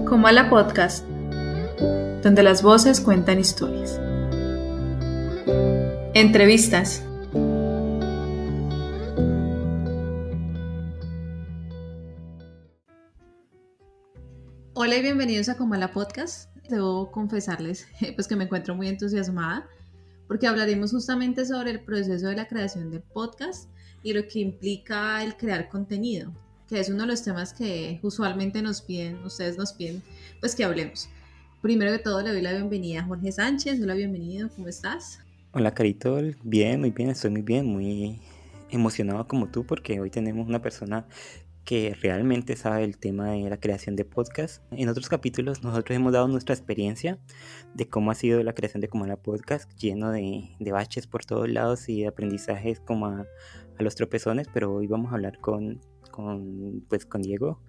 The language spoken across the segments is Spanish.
Como a la podcast, donde las voces cuentan historias. Entrevistas. Hola y bienvenidos a Como a la podcast. Debo confesarles pues que me encuentro muy entusiasmada porque hablaremos justamente sobre el proceso de la creación de podcast y lo que implica el crear contenido, que es uno de los temas que usualmente ustedes nos piden, pues que hablemos. Primero que todo le doy la bienvenida a Jorge Sánchez. Hola, bienvenido, ¿cómo estás? Hola Caritol, bien, muy bien, estoy muy bien, muy emocionado como tú porque hoy tenemos una persona que realmente sabe el tema de la creación de podcast. En otros capítulos nosotros hemos dado nuestra experiencia de cómo ha sido la creación de Comala Podcast, lleno de baches por todos lados y de aprendizajes como a los tropezones, pero hoy vamos a hablar con Diego,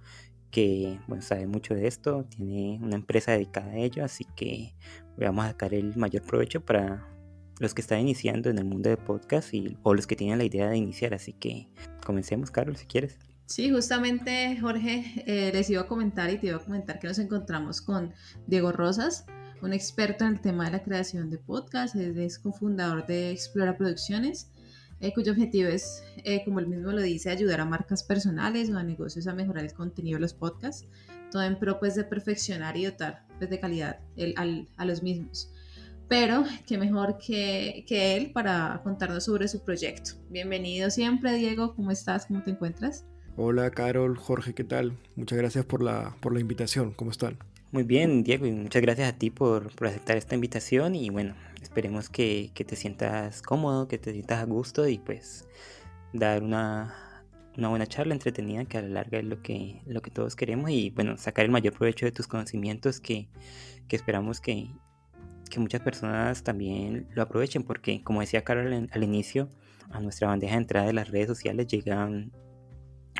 que bueno, sabe mucho de esto, tiene una empresa dedicada a ello, así que vamos a sacar el mayor provecho para los que están iniciando en el mundo de podcast o los que tienen la idea de iniciar. Así que comencemos, Carol, si quieres. Sí, justamente Jorge, les iba a comentar y te iba a comentar que nos encontramos con Diego Rosas, un experto en el tema de la creación de podcast. Es cofundador de Explora Producciones, cuyo objetivo es, como él mismo lo dice, ayudar a marcas personales o a negocios a mejorar el contenido de los podcasts, todo en pro pues, de perfeccionar y dotar pues, de calidad a los mismos. Pero qué mejor que él para contarnos sobre su proyecto. Bienvenido siempre, Diego. ¿Cómo estás? ¿Cómo te encuentras? Hola Carol, Jorge, ¿qué tal? Muchas gracias por la invitación, ¿cómo están? Muy bien, Diego, y muchas gracias a ti por aceptar esta invitación. Y bueno, esperemos que te sientas cómodo, que te sientas a gusto y pues dar una buena charla entretenida, que a la larga es lo que todos queremos. Y bueno, sacar el mayor provecho de tus conocimientos, que esperamos que muchas personas también lo aprovechen, porque como decía Carol al inicio, a nuestra bandeja de entrada de las redes sociales llegan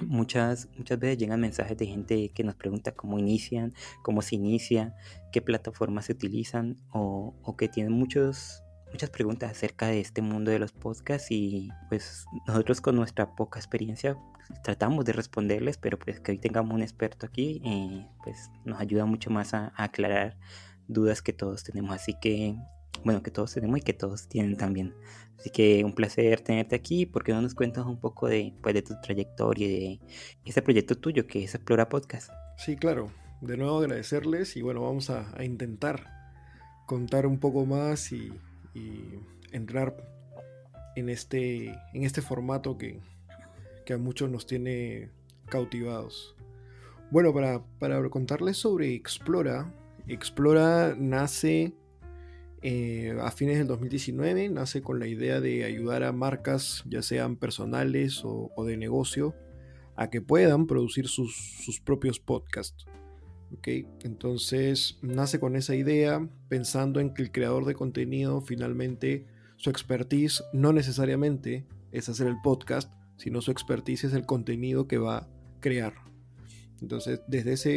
muchas veces llegan mensajes de gente que nos pregunta cómo inician, cómo se inicia, qué plataformas se utilizan, o que tienen muchas preguntas acerca de este mundo de los podcasts. Y pues nosotros, con nuestra poca experiencia, tratamos de responderles, pero pues que hoy tengamos un experto aquí, pues nos ayuda mucho más a aclarar dudas que todos tenemos. Así que bueno, que todos tenemos y que todos tienen también. Así que un placer tenerte aquí. ¿Por qué no nos cuentas un poco de tu trayectoria y de ese proyecto tuyo que es Explora Podcast? Sí, claro, de nuevo agradecerles y bueno, vamos a intentar contar un poco más y entrar en este formato que a muchos nos tiene cautivados. Bueno, para contarles sobre Explora nace a fines del 2019, nace con la idea de ayudar a marcas, ya sean personales o de negocio, a que puedan producir sus propios podcasts. ¿Okay? Entonces nace con esa idea pensando en que el creador de contenido finalmente su expertise no necesariamente es hacer el podcast, sino su expertise es el contenido que va a crear. Entonces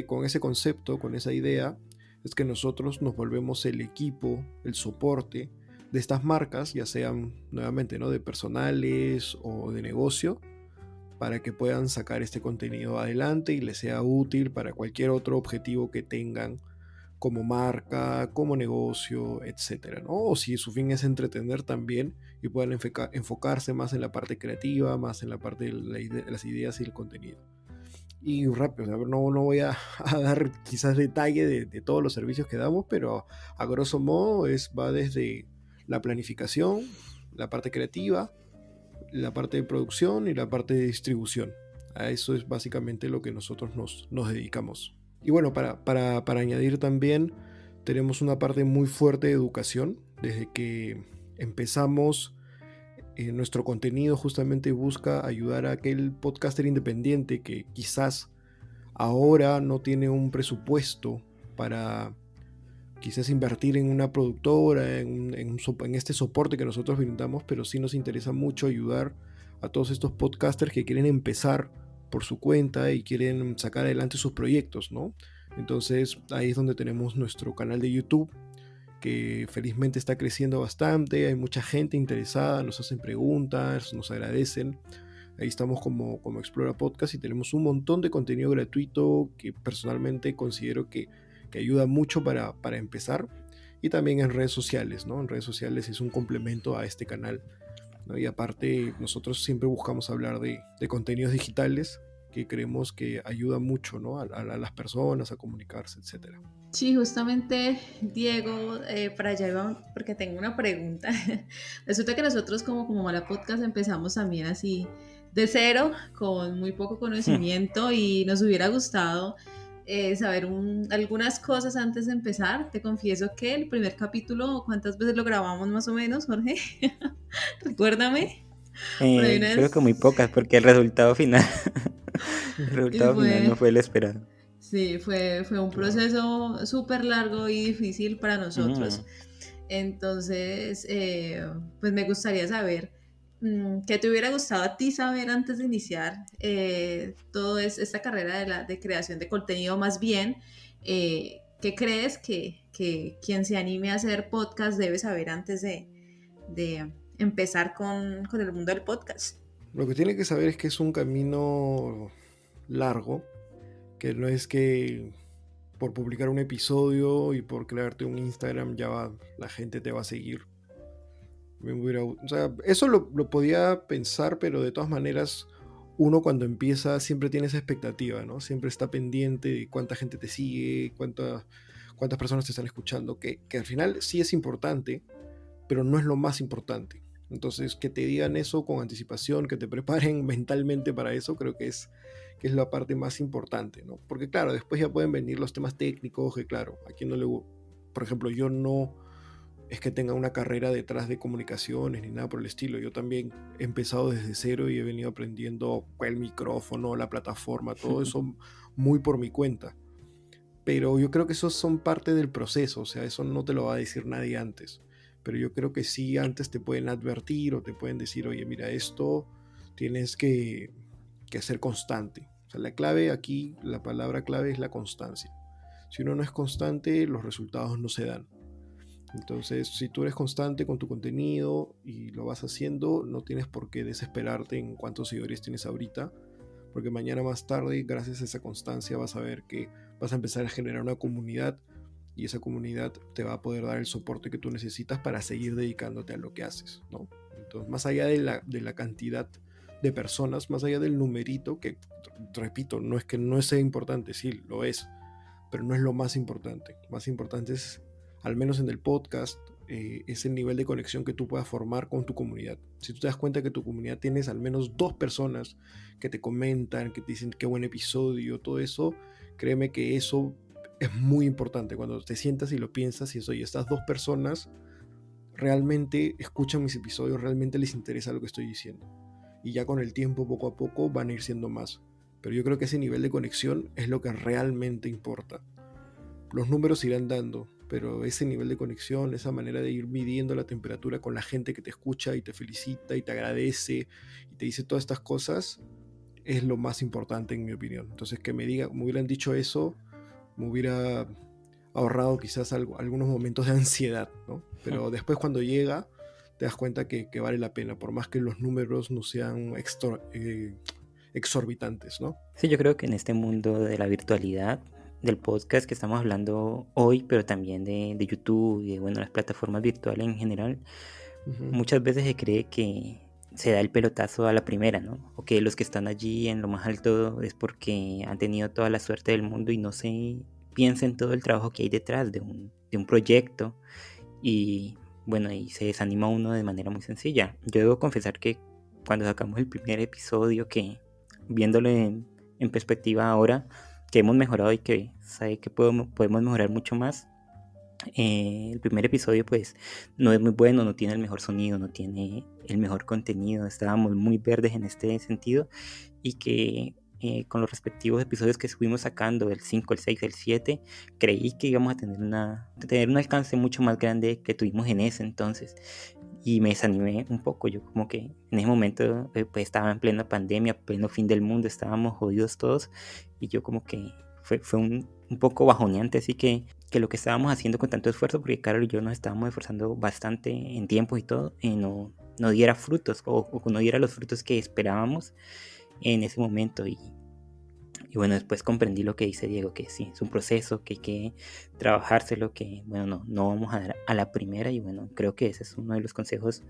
con ese concepto, con esa idea, es que nosotros nos volvemos el equipo, el soporte de estas marcas, ya sean nuevamente, ¿no?, de personales o de negocio, para que puedan sacar este contenido adelante y les sea útil para cualquier otro objetivo que tengan como marca, como negocio, etcétera, ¿no? O si su fin es entretener también y puedan enfocarse más en la parte creativa, más en la parte de las ideas y el contenido. Y rápido, o sea, no voy a dar quizás detalle de todos los servicios que damos, pero a grosso modo va desde la planificación, la parte creativa, la parte de producción y la parte de distribución. A eso es básicamente lo que nosotros nos dedicamos. Y bueno, para añadir también, tenemos una parte muy fuerte de educación. Desde que empezamos, nuestro contenido justamente busca ayudar a aquel podcaster independiente que quizás ahora no tiene un presupuesto para quizás invertir en una productora, en este soporte que nosotros brindamos, pero sí nos interesa mucho ayudar a todos estos podcasters que quieren empezar por su cuenta y quieren sacar adelante sus proyectos, ¿no? Entonces ahí es donde tenemos nuestro canal de YouTube, que felizmente está creciendo bastante, hay mucha gente interesada, nos hacen preguntas, nos agradecen. Ahí estamos como Explora Podcast y tenemos un montón de contenido gratuito que personalmente considero que que ayuda mucho para empezar. Y también en redes sociales, ¿no? En redes sociales es un complemento a este canal, ¿no? Y aparte, nosotros siempre buscamos hablar de contenidos digitales que creemos que ayuda mucho, ¿no? A las personas a comunicarse, etcétera. Sí, justamente, Diego, para allá iba, porque tengo una pregunta. Resulta que nosotros como Mala Podcast empezamos también así de cero, con muy poco conocimiento y nos hubiera gustado saber algunas cosas antes de empezar. Te confieso que el primer capítulo, ¿cuántas veces lo grabamos más o menos, Jorge? Recuérdame. Por ahí Creo que muy unas... pocas, porque el resultado final, el Y resultado final no fue... fue el esperado. Sí, fue un Claro. proceso súper largo y difícil para nosotros. Mm. Entonces, pues me gustaría saber qué te hubiera gustado a ti saber antes de iniciar toda esta carrera de creación de contenido, más bien, ¿qué crees que quien se anime a hacer podcast debe saber antes de empezar con el mundo del podcast? Lo que tiene que saber es que es un camino largo, que no es que por publicar un episodio y por crearte un Instagram la gente te va a seguir. O sea, eso lo podía pensar, pero de todas maneras uno cuando empieza siempre tiene esa expectativa, ¿no? Siempre está pendiente de cuánta gente te sigue, cuántas personas te están escuchando, que al final sí es importante, pero no es lo más importante. Entonces, que te digan eso con anticipación, que te preparen mentalmente para eso, creo que es la parte más importante, ¿no? Porque claro, después ya pueden venir los temas técnicos, que claro, a quien no le... Por ejemplo, yo no es que tenga una carrera detrás de comunicaciones ni nada por el estilo. Yo también he empezado desde cero y he venido aprendiendo el micrófono, la plataforma, todo eso muy por mi cuenta. Pero yo creo que esos son parte del proceso, o sea, eso no te lo va a decir nadie antes. Pero yo creo que sí antes te pueden advertir o te pueden decir, oye, mira, esto tienes que ser constante. O sea, la clave aquí, la palabra clave es la constancia. Si uno no es constante, los resultados no se dan. Entonces, si tú eres constante con tu contenido y lo vas haciendo, no tienes por qué desesperarte en cuántos seguidores tienes ahorita, porque mañana más tarde, gracias a esa constancia, vas a ver que vas a empezar a generar una comunidad y esa comunidad te va a poder dar el soporte que tú necesitas para seguir dedicándote a lo que haces, ¿no? Entonces, más allá de la cantidad de personas, más allá del numerito, que repito, no es que no sea importante, sí, lo es, pero no es lo más importante. Más importante es, al menos en el podcast, es el nivel de conexión que tú puedas formar con tu comunidad. Si tú te das cuenta que tu comunidad tienes al menos 2 personas que te comentan, que te dicen qué buen episodio, todo eso, créeme que eso es muy importante. Cuando te sientas y lo piensas y eso, y estas 2 personas realmente escuchan mis episodios, realmente les interesa lo que estoy diciendo. Y ya con el tiempo, poco a poco, van a ir siendo más. Pero yo creo que ese nivel de conexión es lo que realmente importa. Los números irán dando, pero ese nivel de conexión, esa manera de ir midiendo la temperatura con la gente que te escucha y te felicita y te agradece y te dice todas estas cosas, es lo más importante en mi opinión. Entonces que me hubieran dicho eso, me hubiera ahorrado quizás algunos momentos de ansiedad, ¿no? Pero después cuando llega, te das cuenta que vale la pena, por más que los números no sean exorbitantes, ¿no? Sí, yo creo que en este mundo de la virtualidad, del podcast que estamos hablando hoy, pero también de YouTube y de bueno, las plataformas virtuales en general, muchas veces se cree que se da el pelotazo a la primera, ¿no? O que los que están allí en lo más alto es porque han tenido toda la suerte del mundo y no se piensa en todo el trabajo que hay detrás de un proyecto y bueno, y se desanima uno de manera muy sencilla. Yo debo confesar que cuando sacamos el primer episodio, que viéndolo en perspectiva ahora, que hemos mejorado y que sabe que podemos mejorar mucho más, el primer episodio pues no es muy bueno, no tiene el mejor sonido, no tiene el mejor contenido, estábamos muy verdes en este sentido y que con los respectivos episodios que estuvimos sacando, el 5, el 6, el 7, creí que íbamos a tener un alcance mucho más grande que tuvimos en ese entonces y me desanimé un poco. Yo como que en ese momento pues estaba en plena pandemia, pleno fin del mundo, estábamos jodidos todos y yo como que fue un poco bajoneante, así que lo que estábamos haciendo con tanto esfuerzo, porque Carol y yo nos estábamos esforzando bastante en tiempo y todo, no diera frutos o no diera los frutos que esperábamos en ese momento bueno, después comprendí lo que dice Diego, que sí, es un proceso, que hay que trabajárselo, que bueno, no vamos a dar a la primera, y bueno, creo que ese es uno de los consejos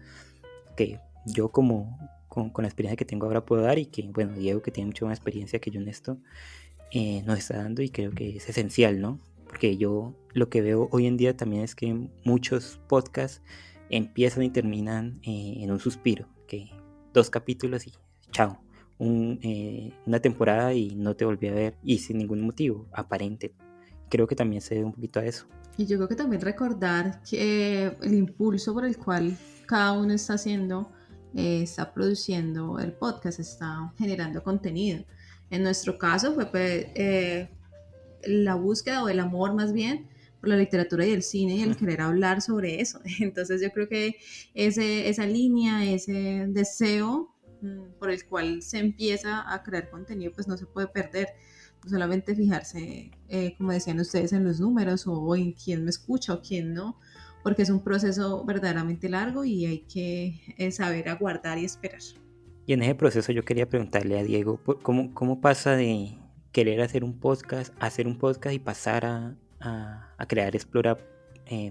que yo como con la experiencia que tengo ahora puedo dar, y que bueno, Diego, que tiene mucha más experiencia que yo en esto, nos está dando, y creo que es esencial, ¿no? Porque yo lo que veo hoy en día también es que muchos podcasts empiezan y terminan en un suspiro, que 2 capítulos y chao, una temporada y no te volví a ver, y sin ningún motivo aparente. Creo que también se debe un poquito a eso. Y yo creo que también recordar que el impulso por el cual cada uno está haciendo, está produciendo el podcast, está generando contenido. En nuestro caso fue pues, la búsqueda o el amor más bien por la literatura y el cine y el querer hablar sobre eso. Entonces yo creo que esa línea, ese deseo por el cual se empieza a crear contenido, pues no se puede perder. No solamente fijarse, como decían ustedes, en los números o en quién me escucha o quién no, porque es un proceso verdaderamente largo y hay que saber aguardar y esperar. Y en ese proceso yo quería preguntarle a Diego, ¿cómo pasa de querer hacer un podcast y pasar a crear Explora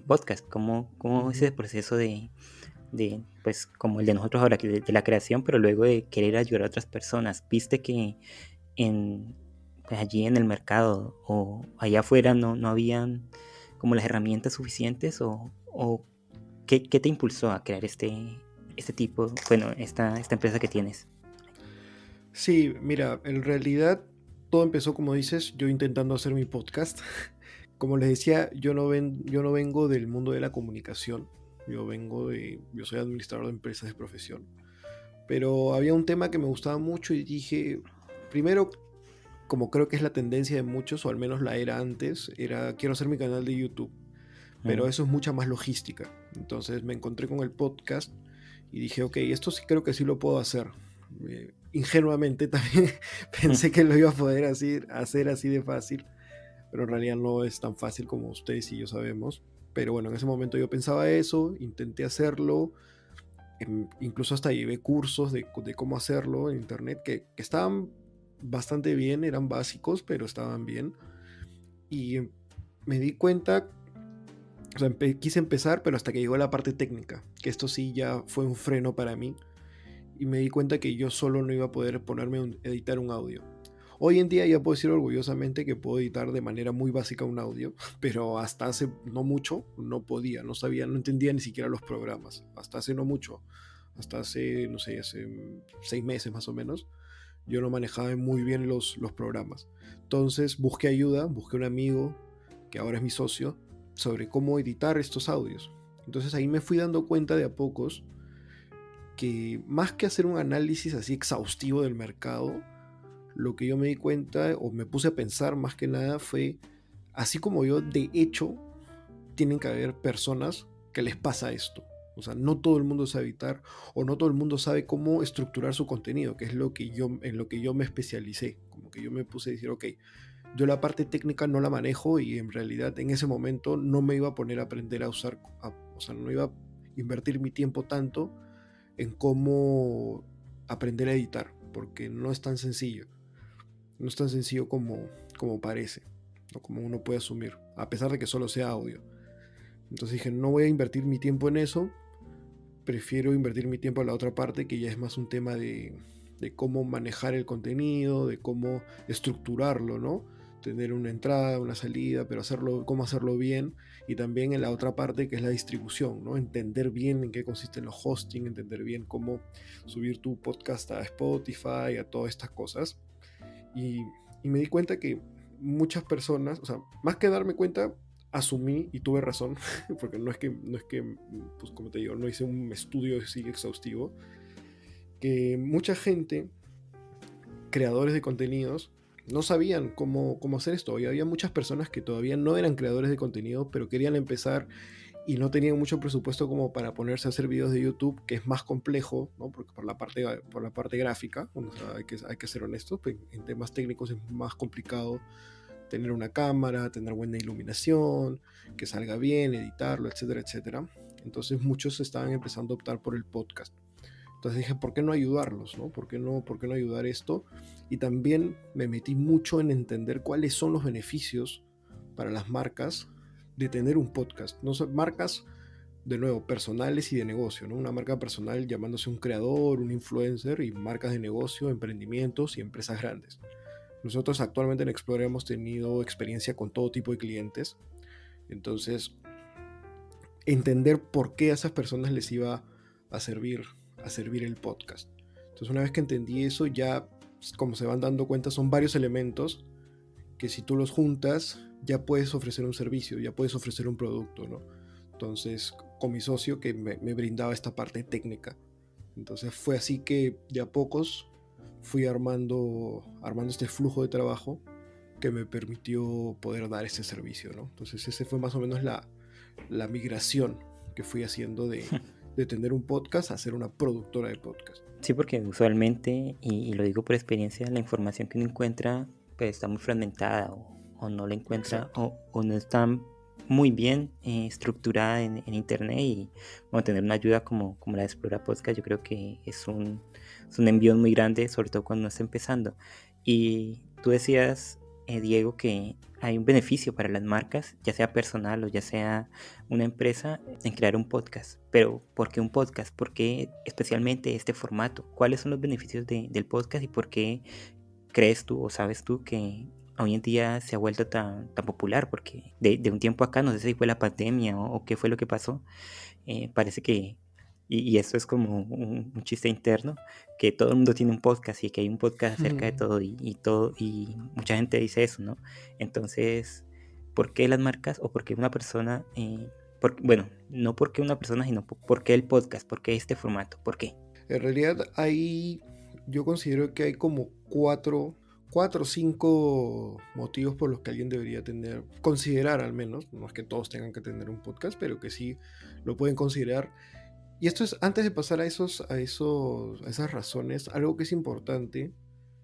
Podcast? ¿Cómo es ese proceso pues como el de nosotros ahora, de la creación, pero luego de querer ayudar a otras personas? ¿Viste que pues allí en el mercado o allá afuera no habían como las herramientas suficientes, o qué te impulsó a crear este tipo, bueno, esta empresa que tienes? Sí, mira, en realidad todo empezó, como dices, yo intentando hacer mi podcast. Como les decía, yo no vengo del mundo de la comunicación, yo soy administrador de empresas de profesión. Pero había un tema que me gustaba mucho y dije, primero, como creo que es la tendencia de muchos, o al menos la era antes, quiero hacer mi canal de YouTube, pero eso es mucha más logística. Entonces me encontré con el podcast y dije, ok, esto sí creo que sí lo puedo hacer. Ingenuamente también pensé que lo iba a poder hacer así de fácil, pero en realidad no es tan fácil como ustedes y yo sabemos. Pero bueno, en ese momento yo pensaba eso, intenté hacerlo, incluso hasta llevé cursos de cómo hacerlo en internet, que estaban bastante bien, eran básicos, pero estaban bien. Y me di cuenta, o sea, quise empezar, pero hasta que llegó la parte técnica, que esto sí ya fue un freno para mí. Y me di cuenta que yo solo no iba a poder ponerme a editar un audio. Hoy en día ya puedo decir orgullosamente que puedo editar de manera muy básica un audio, pero hasta hace no mucho no podía, no sabía, no entendía ni siquiera los programas. Hasta hace no mucho, hasta hace, no sé, hace 6 meses más o menos, yo no manejaba muy bien los programas. Entonces busqué ayuda, busqué un amigo, que ahora es mi socio, sobre cómo editar estos audios. Entonces ahí me fui dando cuenta de a pocos que más que hacer un análisis así exhaustivo del mercado, lo que yo me di cuenta o me puse a pensar más que nada fue, así como yo, de hecho, tienen que haber personas que les pasa esto. O sea, no todo el mundo sabe editar o no todo el mundo sabe cómo estructurar su contenido, que es en lo que yo me especialicé. Como que yo me puse a decir, ok, yo la parte técnica no la manejo y en realidad en ese momento no me iba a poner a aprender a usar, o sea, no iba a invertir mi tiempo tanto en cómo aprender a editar, porque no es tan sencillo. No es tan sencillo como parece, o como uno puede asumir, a pesar de que solo sea audio. Entonces dije, no voy a invertir mi tiempo en eso, prefiero invertir mi tiempo en la otra parte, que ya es más un tema de cómo manejar el contenido, de cómo estructurarlo, ¿no? Tener una entrada, una salida, pero cómo hacerlo bien, y también en la otra parte que es la distribución, ¿no? Entender bien en qué consisten los hosting, entender bien cómo subir tu podcast a Spotify, a todas estas cosas. Y me di cuenta que muchas personas, o sea, más que darme cuenta, asumí y tuve razón, porque no es que, pues como te digo, no hice un estudio así exhaustivo, que mucha gente, creadores de contenidos, no sabían cómo hacer esto. Y había muchas personas que todavía no eran creadores de contenido, pero querían empezar y no tenían mucho presupuesto como para ponerse a hacer videos de YouTube, que es más complejo, ¿no? Porque por la parte gráfica, o sea, hay que ser honestos, pues en temas técnicos es más complicado tener una cámara, tener buena iluminación, que salga bien, editarlo, etcétera, etcétera. Entonces muchos estaban empezando a optar por el podcast. Entonces dije, ¿por qué no ayudarlos, no? ¿Por qué no ayudar esto? Y también me metí mucho en entender cuáles son los beneficios para las marcas de tener un podcast. No son marcas, de nuevo, personales y de negocio, ¿no? Una marca personal llamándose un creador, un influencer, y marcas de negocio, emprendimientos y empresas grandes. Nosotros actualmente en Explora hemos tenido experiencia con todo tipo de clientes. Entonces, entender por qué a esas personas les iba a servir el podcast. Entonces, una vez que entendí eso, ya, como se van dando cuenta, son varios elementos que si tú los juntas, ya puedes ofrecer un servicio, ya puedes ofrecer un producto, ¿no? Entonces, con mi socio que me brindaba esta parte técnica. Entonces, fue así que de a pocos fui armando este flujo de trabajo que me permitió poder dar ese servicio, ¿no? Entonces, ese fue más o menos la migración que fui haciendo de tener un podcast a ser una productora de podcast. Sí, porque usualmente, y lo digo por experiencia, la información que uno encuentra pues está muy fragmentada o no la encuentra o no está muy bien estructurada en internet, y bueno, tener una ayuda como la de Explora Podcast, yo creo que es un envión muy grande, sobre todo cuando uno está empezando. Y tú decías, Diego, que hay un beneficio para las marcas, ya sea personal o ya sea una empresa, en crear un podcast. Pero ¿por qué un podcast? ¿Por qué especialmente este formato? ¿Cuáles son los beneficios del podcast y por qué crees tú o sabes tú que hoy en día se ha vuelto tan popular? Porque de un tiempo acá, no sé si fue la pandemia o qué fue lo que pasó, parece que, y esto es como un chiste interno, que todo el mundo tiene un podcast y que hay un podcast acerca de todo y mucha gente dice eso, ¿no? Entonces, ¿por qué las marcas o por qué una persona, bueno, no por qué una persona, sino por qué el podcast, por qué este formato, por qué? En realidad yo considero que hay como cuatro o cinco motivos por los que alguien debería considerar al menos, no es que todos tengan que tener un podcast, pero que sí lo pueden considerar. Y esto es, antes de pasar a esas razones, algo que es importante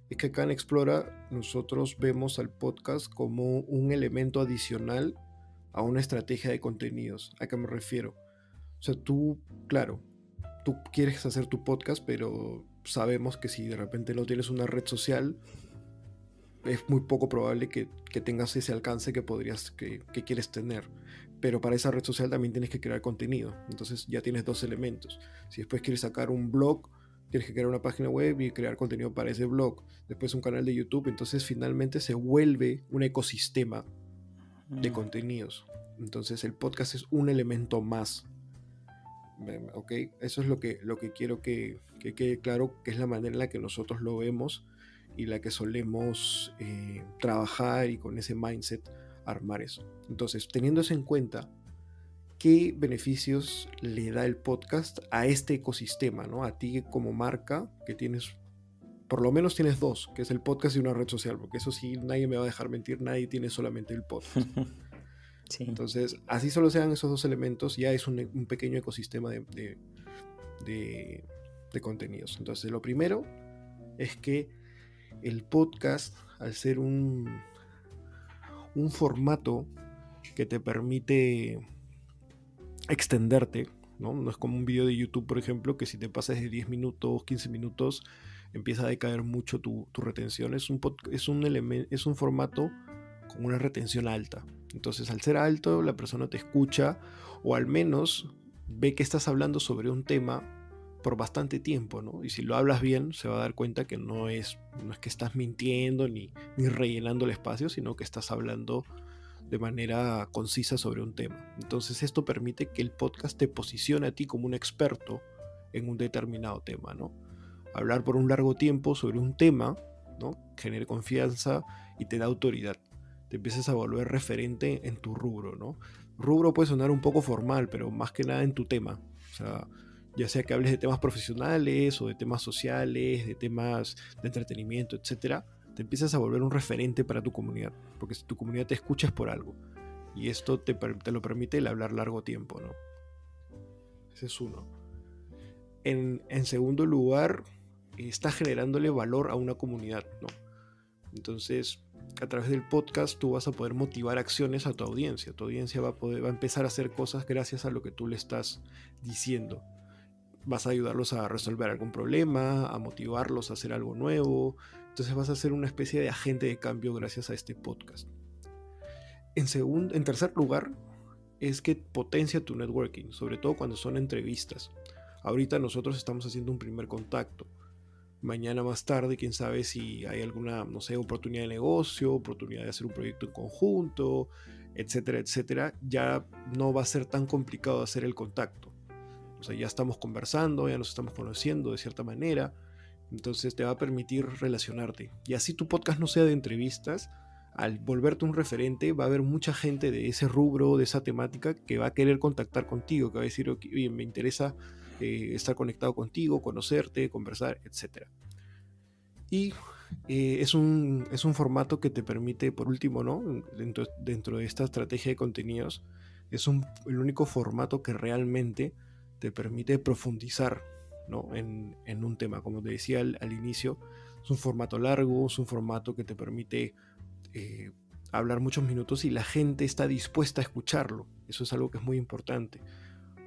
es que acá en Explora nosotros vemos al podcast como un elemento adicional a una estrategia de contenidos. ¿A qué me refiero? O sea, claro, tú quieres hacer tu podcast, pero sabemos que si de repente no tienes una red social, es muy poco probable que tengas ese alcance que quieres tener. Pero para esa red social también tienes que crear contenido. Entonces ya tienes dos elementos. Si después quieres sacar un blog, tienes que crear una página web y crear contenido para ese blog. Después un canal de YouTube. Entonces finalmente se vuelve un ecosistema de contenidos. Entonces el podcast es un elemento más. ¿Ok? Eso es lo que quiero que quede claro, que es la manera en la que nosotros lo vemos y la que solemos trabajar, y con ese mindset armar eso. Entonces, teniendo eso en cuenta, ¿qué beneficios le da el podcast a este ecosistema, ¿no? A ti como marca, que por lo menos tienes dos, que es el podcast y una red social, porque eso sí, nadie me va a dejar mentir, nadie tiene solamente el podcast. Sí. Entonces, así solo sean esos dos elementos, ya es un pequeño ecosistema de contenidos. Entonces, lo primero es que el podcast, al ser un formato que te permite extenderte, ¿no? No es como un video de YouTube, por ejemplo, que si te pasas de 10 minutos, 15 minutos, empieza a decaer mucho tu retención. Es un formato con una retención alta. Entonces, al ser alto, la persona te escucha, o al menos ve que estás hablando sobre un tema por bastante tiempo, ¿no? Y si lo hablas bien, se va a dar cuenta que no es que estás mintiendo ni rellenando el espacio, sino que estás hablando de manera concisa sobre un tema. Entonces, esto permite que el podcast te posicione a ti como un experto en un determinado tema, ¿no? Hablar por un largo tiempo sobre un tema, ¿no? Genera confianza y te da autoridad. Te empiezas a volver referente en tu rubro, ¿no? Rubro puede sonar un poco formal, pero más que nada en tu tema. O sea, ya sea que hables de temas profesionales o de temas sociales, de temas de entretenimiento, etcétera, te empiezas a volver un referente para tu comunidad, porque si tu comunidad te escucha es por algo, y esto te lo permite el hablar largo tiempo, ¿no? Ese es uno. En segundo lugar, estás generándole valor a una comunidad, ¿no? Entonces, a través del podcast tú vas a poder motivar acciones a tu audiencia va a empezar a hacer cosas gracias a lo que tú le estás diciendo. vas a ayudarlos a resolver algún problema, a motivarlos a hacer algo nuevo. Entonces vas a ser una especie de agente de cambio gracias a este podcast. En tercer lugar, es que potencia tu networking, sobre todo cuando son entrevistas. Ahorita nosotros estamos haciendo un primer contacto. Mañana más tarde, quién sabe si hay alguna, no sé, oportunidad de negocio, oportunidad de hacer un proyecto en conjunto, etcétera, etcétera. Ya no va a ser tan complicado hacer el contacto. O sea, ya estamos conversando, ya nos estamos conociendo de cierta manera. Entonces te va a permitir relacionarte. Y así tu podcast no sea de entrevistas, al volverte un referente va a haber mucha gente de ese rubro, de esa temática, que va a querer contactar contigo, que va a decir, oye, me interesa estar conectado contigo, conocerte, conversar, etc. Y es un formato que te permite, por último, ¿no? Dentro de esta estrategia de contenidos, es el único formato que realmente te permite profundizar, ¿no? en un tema. Como te decía al inicio, es un formato largo, es un formato que te permite hablar muchos minutos y la gente está dispuesta a escucharlo. Eso es algo que es muy importante,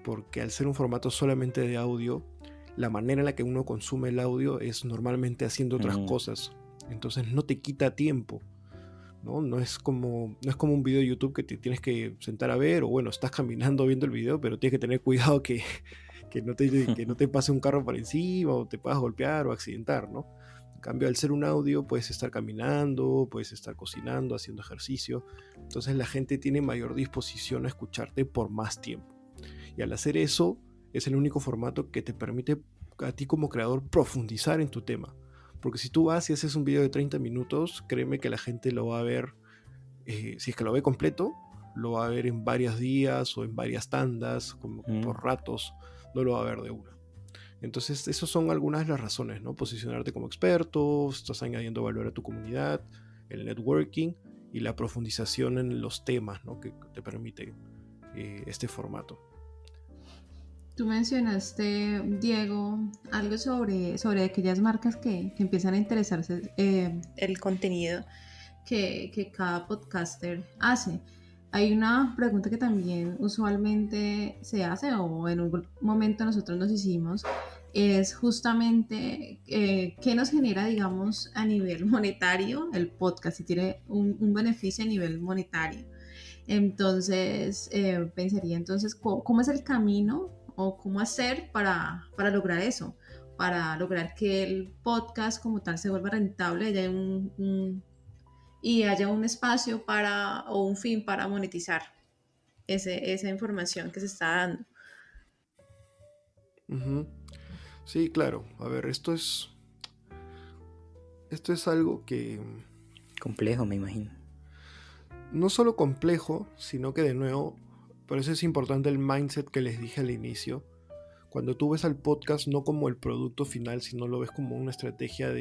porque al ser un formato solamente de audio, la manera en la que uno consume el audio es normalmente haciendo otras cosas. Entonces no te quita tiempo, ¿no? No es como un video de YouTube que te tienes que sentar a ver, o bueno, estás caminando viendo el video, pero tienes que tener cuidado que no te pase un carro por encima o te puedas golpear o accidentar, ¿no? En cambio, al ser un audio, puedes estar caminando, puedes estar cocinando, haciendo ejercicio. Entonces la gente tiene mayor disposición a escucharte por más tiempo. Y al hacer eso, es el único formato que te permite a ti como creador profundizar en tu tema. Porque si tú vas y haces un video de 30 minutos, créeme que la gente lo va a ver, si es que lo ve completo, lo va a ver en varios días o en varias tandas, como por ratos, no lo va a ver de una. Entonces, esas son algunas de las razones, ¿no? Posicionarte como experto, estás añadiendo valor a tu comunidad, el networking y la profundización en los temas, ¿no? que te permite este formato. Tú mencionaste, Diego, algo sobre aquellas marcas que empiezan a interesarse el contenido que cada podcaster hace. Hay una pregunta que también usualmente se hace, o en un momento nosotros nos hicimos, es justamente qué nos genera, digamos, a nivel monetario el podcast, si tiene un beneficio a nivel monetario. Entonces, pensaría entonces, ¿cómo es el camino o cómo hacer para lograr eso? Para lograr que el podcast como tal se vuelva rentable y haya un espacio o un fin para monetizar esa información que se está dando. Uh-huh. Sí, claro. A ver, esto es algo que... complejo, me imagino. No solo complejo, sino que de nuevo, por eso es importante el mindset que les dije al inicio. Cuando tú ves al podcast no como el producto final, sino lo ves como una estrategia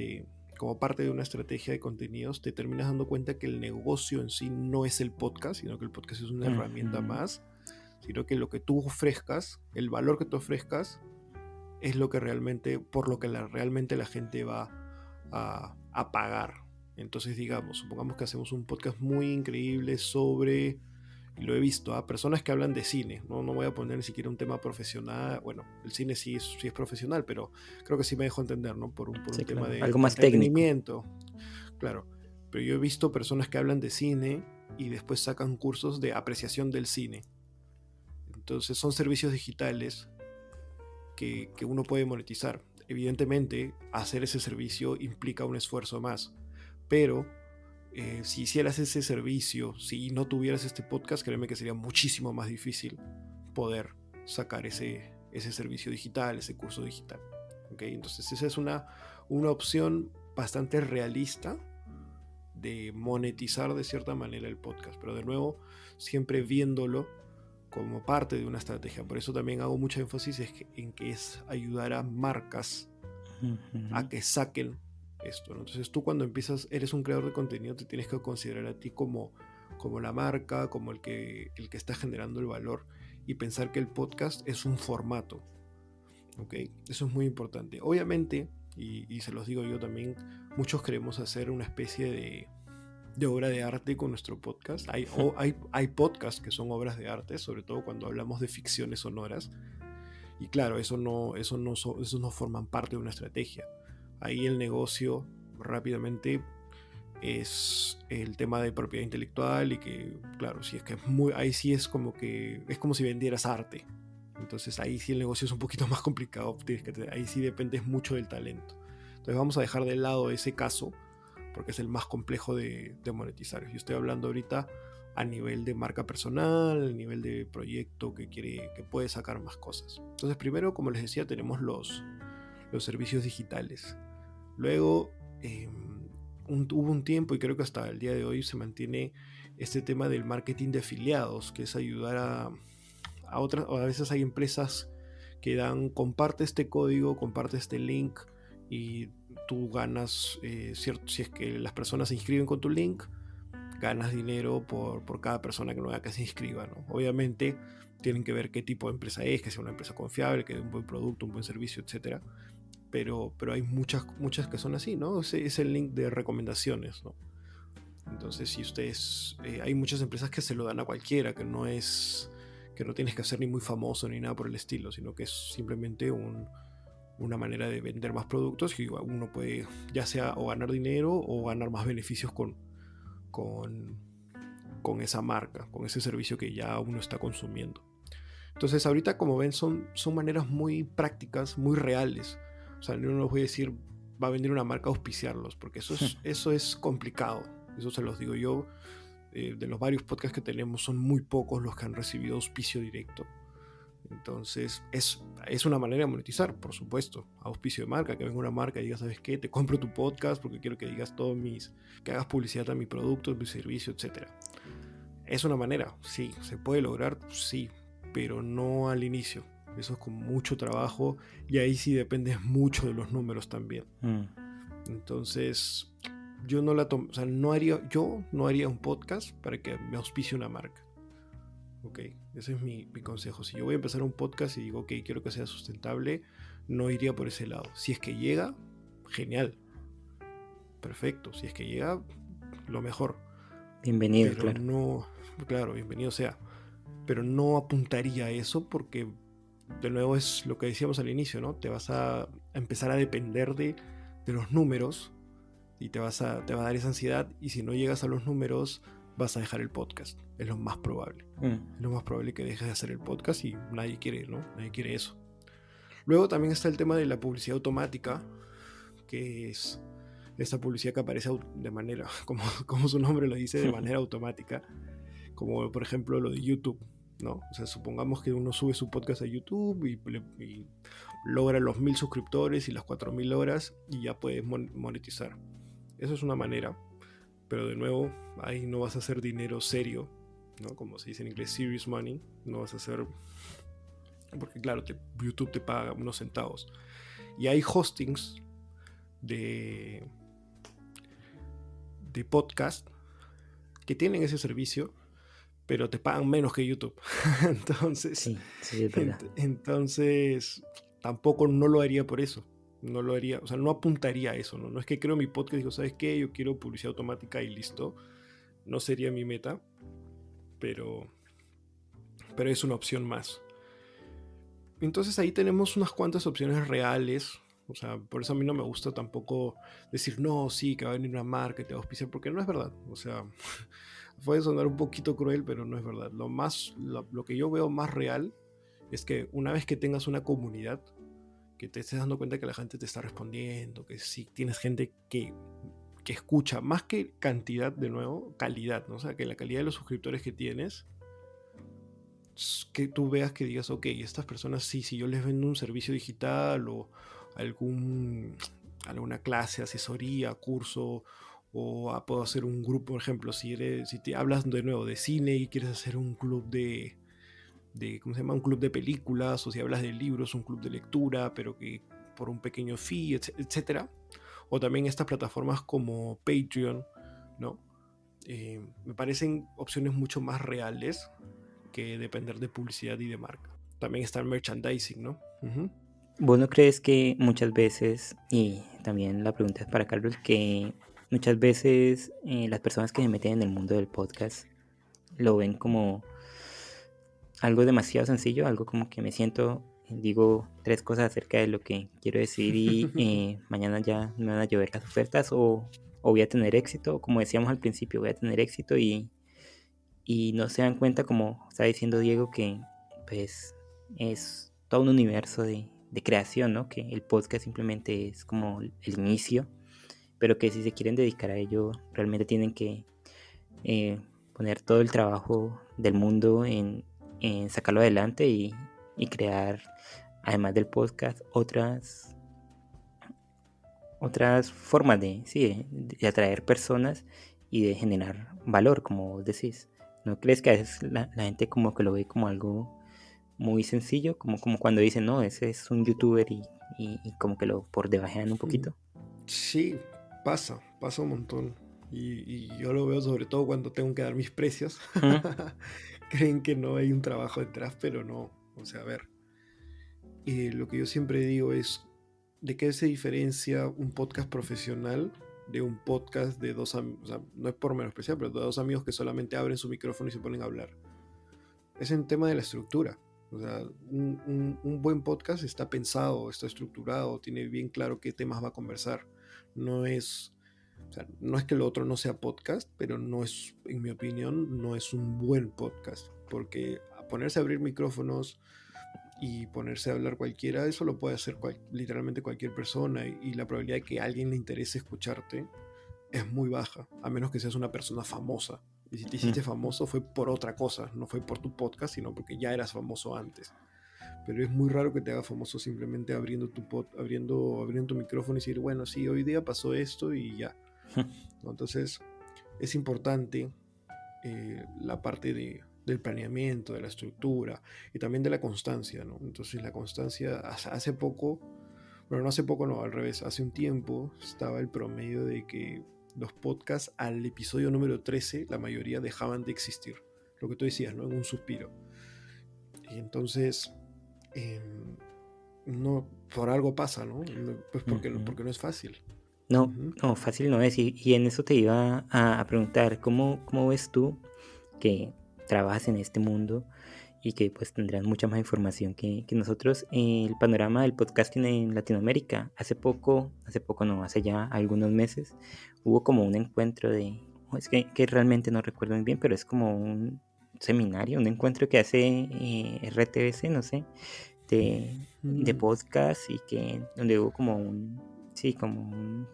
como parte de una estrategia de contenidos, te terminas dando cuenta que el negocio en sí no es el podcast, sino que el podcast es una herramienta más, sino que lo que tú ofrezcas, el valor que tú ofrezcas, es lo que realmente, por lo que realmente la gente va a pagar. Entonces, supongamos que hacemos un podcast muy increíble sobre, y lo he visto, personas que hablan de cine. No voy a poner ni siquiera un tema profesional. Bueno, el cine sí es profesional, pero creo que sí me dejo entender, ¿no? Por un sí, tema de algo más entretenimiento. Claro, pero yo he visto personas que hablan de cine y después sacan cursos de apreciación del cine. Entonces son servicios digitales que uno puede monetizar. Evidentemente, hacer ese servicio implica un esfuerzo más, pero si hicieras ese servicio, si no tuvieras este podcast, créeme que sería muchísimo más difícil poder sacar ese servicio digital, ese curso digital. ¿Okay? Entonces esa es una opción bastante realista de monetizar de cierta manera el podcast, pero de nuevo, siempre viéndolo como parte de una estrategia. Por eso también hago mucho énfasis en que es ayudar a marcas a que saquen esto, ¿no? Entonces tú cuando eres un creador de contenido, te tienes que considerar a ti como la marca, como el que está generando el valor, y pensar que el podcast es un formato. ¿Okay? Eso es muy importante. Obviamente, y se los digo yo también, muchos queremos hacer una especie de obra de arte con nuestro podcast. Hay podcasts que son obras de arte, sobre todo cuando hablamos de ficciones sonoras. Y claro, esos no forman parte de una estrategia. Ahí el negocio rápidamente es el tema de propiedad intelectual y que, claro, si es que ahí sí es como que es como si vendieras arte. Entonces ahí sí el negocio es un poquito más complicado, ahí sí dependes mucho del talento. Entonces vamos a dejar de lado ese caso porque es el más complejo de monetizar. Yo estoy hablando ahorita a nivel de marca personal, a nivel de proyecto que puede sacar más cosas. Entonces primero, como les decía, tenemos los servicios digitales. Luego hubo un tiempo, y creo que hasta el día de hoy se mantiene este tema del marketing de afiliados, que es ayudar a otras, o a veces hay empresas que comparte este código, comparte este link y tú ganas, si es que las personas se inscriben con tu link, ganas dinero por cada persona nueva que se inscriba, ¿no? Obviamente tienen que ver qué tipo de empresa es, que sea una empresa confiable, que dé un buen producto, un buen servicio, etcétera. Pero hay muchas que son así, ¿no? Es el link de recomendaciones, ¿no? Entonces, si ustedes, hay muchas empresas que se lo dan a cualquiera, que no tienes que ser ni muy famoso ni nada por el estilo, sino que es simplemente una manera de vender más productos y uno puede ya sea o ganar dinero o ganar más beneficios con esa marca, con ese servicio que ya uno está consumiendo. Entonces ahorita, como ven, son maneras muy prácticas, muy reales. O sea, no les voy a decir va a vender una marca, auspiciarlos, porque eso es complicado. Eso se los digo yo. De los varios podcasts que tenemos, son muy pocos los que han recibido auspicio directo. Entonces es una manera de monetizar, por supuesto. Auspicio de marca, que venga una marca y diga, ¿sabes qué? Te compro tu podcast porque quiero que digas que hagas publicidad a mi producto, a mi servicio, etc. Es una manera, sí. ¿Se puede lograr? Sí, pero no al inicio. Eso es con mucho trabajo y ahí sí dependes mucho de los números también. Entonces yo no haría un podcast para que me auspicie una marca. Ok, ese es mi consejo. Si yo voy a empezar un podcast y digo, ok, quiero que sea sustentable, no iría por ese lado. Si es que llega, genial, perfecto. Si es que llega, lo mejor. Bienvenido, pero claro. No, claro, bienvenido sea. Pero no apuntaría a eso porque, de nuevo, es lo que decíamos al inicio, ¿no? Te vas a empezar a depender de los números y te va a dar esa ansiedad, y si no llegas a los números vas a dejar el podcast. Es lo más probable. Es lo más probable que dejes de hacer el podcast y nadie quiere, ¿no? Nadie quiere eso. Luego también está el tema de la publicidad automática, que es esta publicidad que aparece de manera, como su nombre lo dice, de manera automática, como por ejemplo lo de YouTube, ¿no? O sea, supongamos que uno sube su podcast a YouTube y logra los 1000 suscriptores y las 4000 horas y ya puedes monetizar. Eso es una manera, pero de nuevo, ahí no vas a hacer dinero serio, ¿no? Como se dice en inglés, serious money. No vas a hacer, porque claro, YouTube te paga unos centavos. Y hay hostings de podcast que tienen ese servicio, pero te pagan menos que YouTube. Entonces, sí, es verdad. Entonces, tampoco no lo haría por eso. No lo haría, o sea, no apuntaría a eso, ¿no? No es que creo mi podcast y digo, ¿sabes qué? Yo quiero publicidad automática y listo. No sería mi meta, pero es una opción más. Entonces ahí tenemos unas cuantas opciones reales. O sea, por eso a mí no me gusta tampoco decir, no, sí, que va a venir una marca y te va a auspiciar, porque no es verdad. O sea, puede sonar un poquito cruel, pero no es verdad. Lo que yo veo más real es que una vez que tengas una comunidad, que te estés dando cuenta que la gente te está respondiendo, que sí tienes gente que escucha, más que cantidad, de nuevo, calidad, ¿no? O sea, que la calidad de los suscriptores que tienes, que tú veas, que digas, ok, estas personas sí, si yo les vendo un servicio digital o alguna clase, asesoría, curso, o puedo hacer un grupo, por ejemplo, si te hablas de nuevo de cine y quieres hacer un club de ¿cómo se llama? Un club de películas, o si hablas de libros, un club de lectura, pero que por un pequeño fee, etcétera. O también estas plataformas como Patreon, ¿no? Me parecen opciones mucho más reales que depender de publicidad y de marca. También está el merchandising, ¿no? Uh-huh. ¿Vos no crees que muchas veces, y también la pregunta es para Carlos, que muchas veces las personas que se meten en el mundo del podcast lo ven como algo demasiado sencillo, algo como que me siento digo 3 cosas acerca de lo que quiero decir y mañana ya me van a llover las ofertas o voy a tener éxito, como decíamos al principio, voy a tener éxito y no se dan cuenta, como está diciendo Diego, que pues es todo un universo de creación, ¿no? Que el podcast simplemente es como el inicio, pero que si se quieren dedicar a ello, realmente tienen que eh, poner todo el trabajo del mundo en sacarlo adelante y crear, además del podcast, otras formas de, sí, de atraer personas y de generar valor, como vos decís. ¿No crees que a veces la gente como que lo ve como algo muy sencillo, como cuando dicen, no, ese es un youtuber y como que lo por debajean un poquito? Sí, pasa un montón. Y yo lo veo sobre todo cuando tengo que dar mis precios. ¿Mm? Creen que no hay un trabajo detrás, pero no. O sea, a ver, lo que yo siempre digo es, ¿de qué se diferencia un podcast profesional de un podcast de dos amigos? O sea, no es por menospreciar, pero de dos amigos que solamente abren su micrófono y se ponen a hablar. Es en tema de la estructura. O sea, un buen podcast está pensado, está estructurado, tiene bien claro qué temas va a conversar. No es, o sea, no es que lo otro no sea podcast, pero no es, en mi opinión, no es un buen podcast. Porque a ponerse a abrir micrófonos y ponerse a hablar cualquiera, eso lo puede hacer literalmente cualquier persona. Y la probabilidad de que a alguien le interese escucharte es muy baja, a menos que seas una persona famosa. Y si te hiciste famoso fue por otra cosa, no fue por tu podcast, sino porque ya eras famoso antes. Pero es muy raro que te hagas famoso simplemente abriendo abriendo tu micrófono y decir, bueno, sí, hoy día pasó esto y ya. ¿No? Entonces, es importante la parte del planeamiento, de la estructura y también de la constancia, ¿no? Entonces, la constancia, hace poco, bueno, no hace poco, no, al revés, hace un tiempo estaba el promedio de que los podcasts al episodio número 13, la mayoría dejaban de existir. Lo que tú decías, ¿no? En un suspiro. Y entonces, eh, no, por algo pasa, ¿no? Pues porque no es fácil. No, Ujú. no, fácil no es. Y en eso te iba a preguntar, ¿cómo ves tú que trabajas en este mundo y que pues tendrás mucha más información que nosotros? El panorama del podcasting en Latinoamérica. Hace poco no, hace ya algunos meses, hubo como un encuentro es que realmente no recuerdo muy bien, pero es como un seminario, un encuentro que hace RTBC, no sé, de Mm, podcast y que donde hubo sí, como un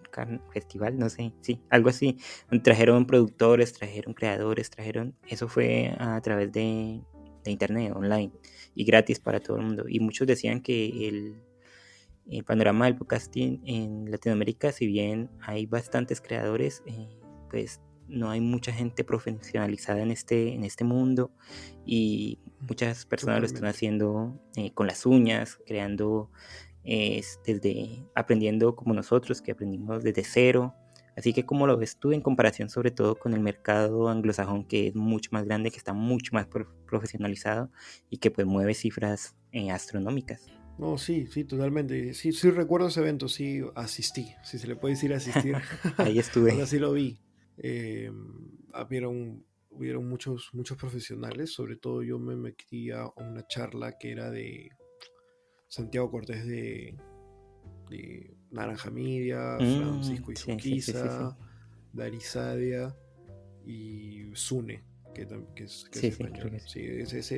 festival, no sé, sí, algo así. Trajeron productores, trajeron creadores, eso fue a través de internet, online y gratis para todo el mundo. Y muchos decían que el panorama del podcasting en Latinoamérica, si bien hay bastantes creadores, pues no hay mucha gente profesionalizada en este mundo y muchas personas lo están totalmente. haciendo con las uñas, creando, desde aprendiendo como nosotros, que aprendimos desde cero. Así que, ¿cómo lo ves tú en comparación sobre todo con el mercado anglosajón, que es mucho más grande, que está mucho más profesionalizado y que pues mueve cifras astronómicas? No, sí, sí, totalmente. Sí, sí recuerdo ese evento, sí asistí, si se le puede decir asistir. Ahí O sea, estuve. sí lo vi. Hubieron muchos profesionales, sobre todo yo me metí a una charla que era de Santiago Cortés de Naranja Media, Francisco Sí, sí, sí, sí, sí. Izuquiza, Dari Sadia y Sune, que es Sí, sí, creo español. que sí. Sí,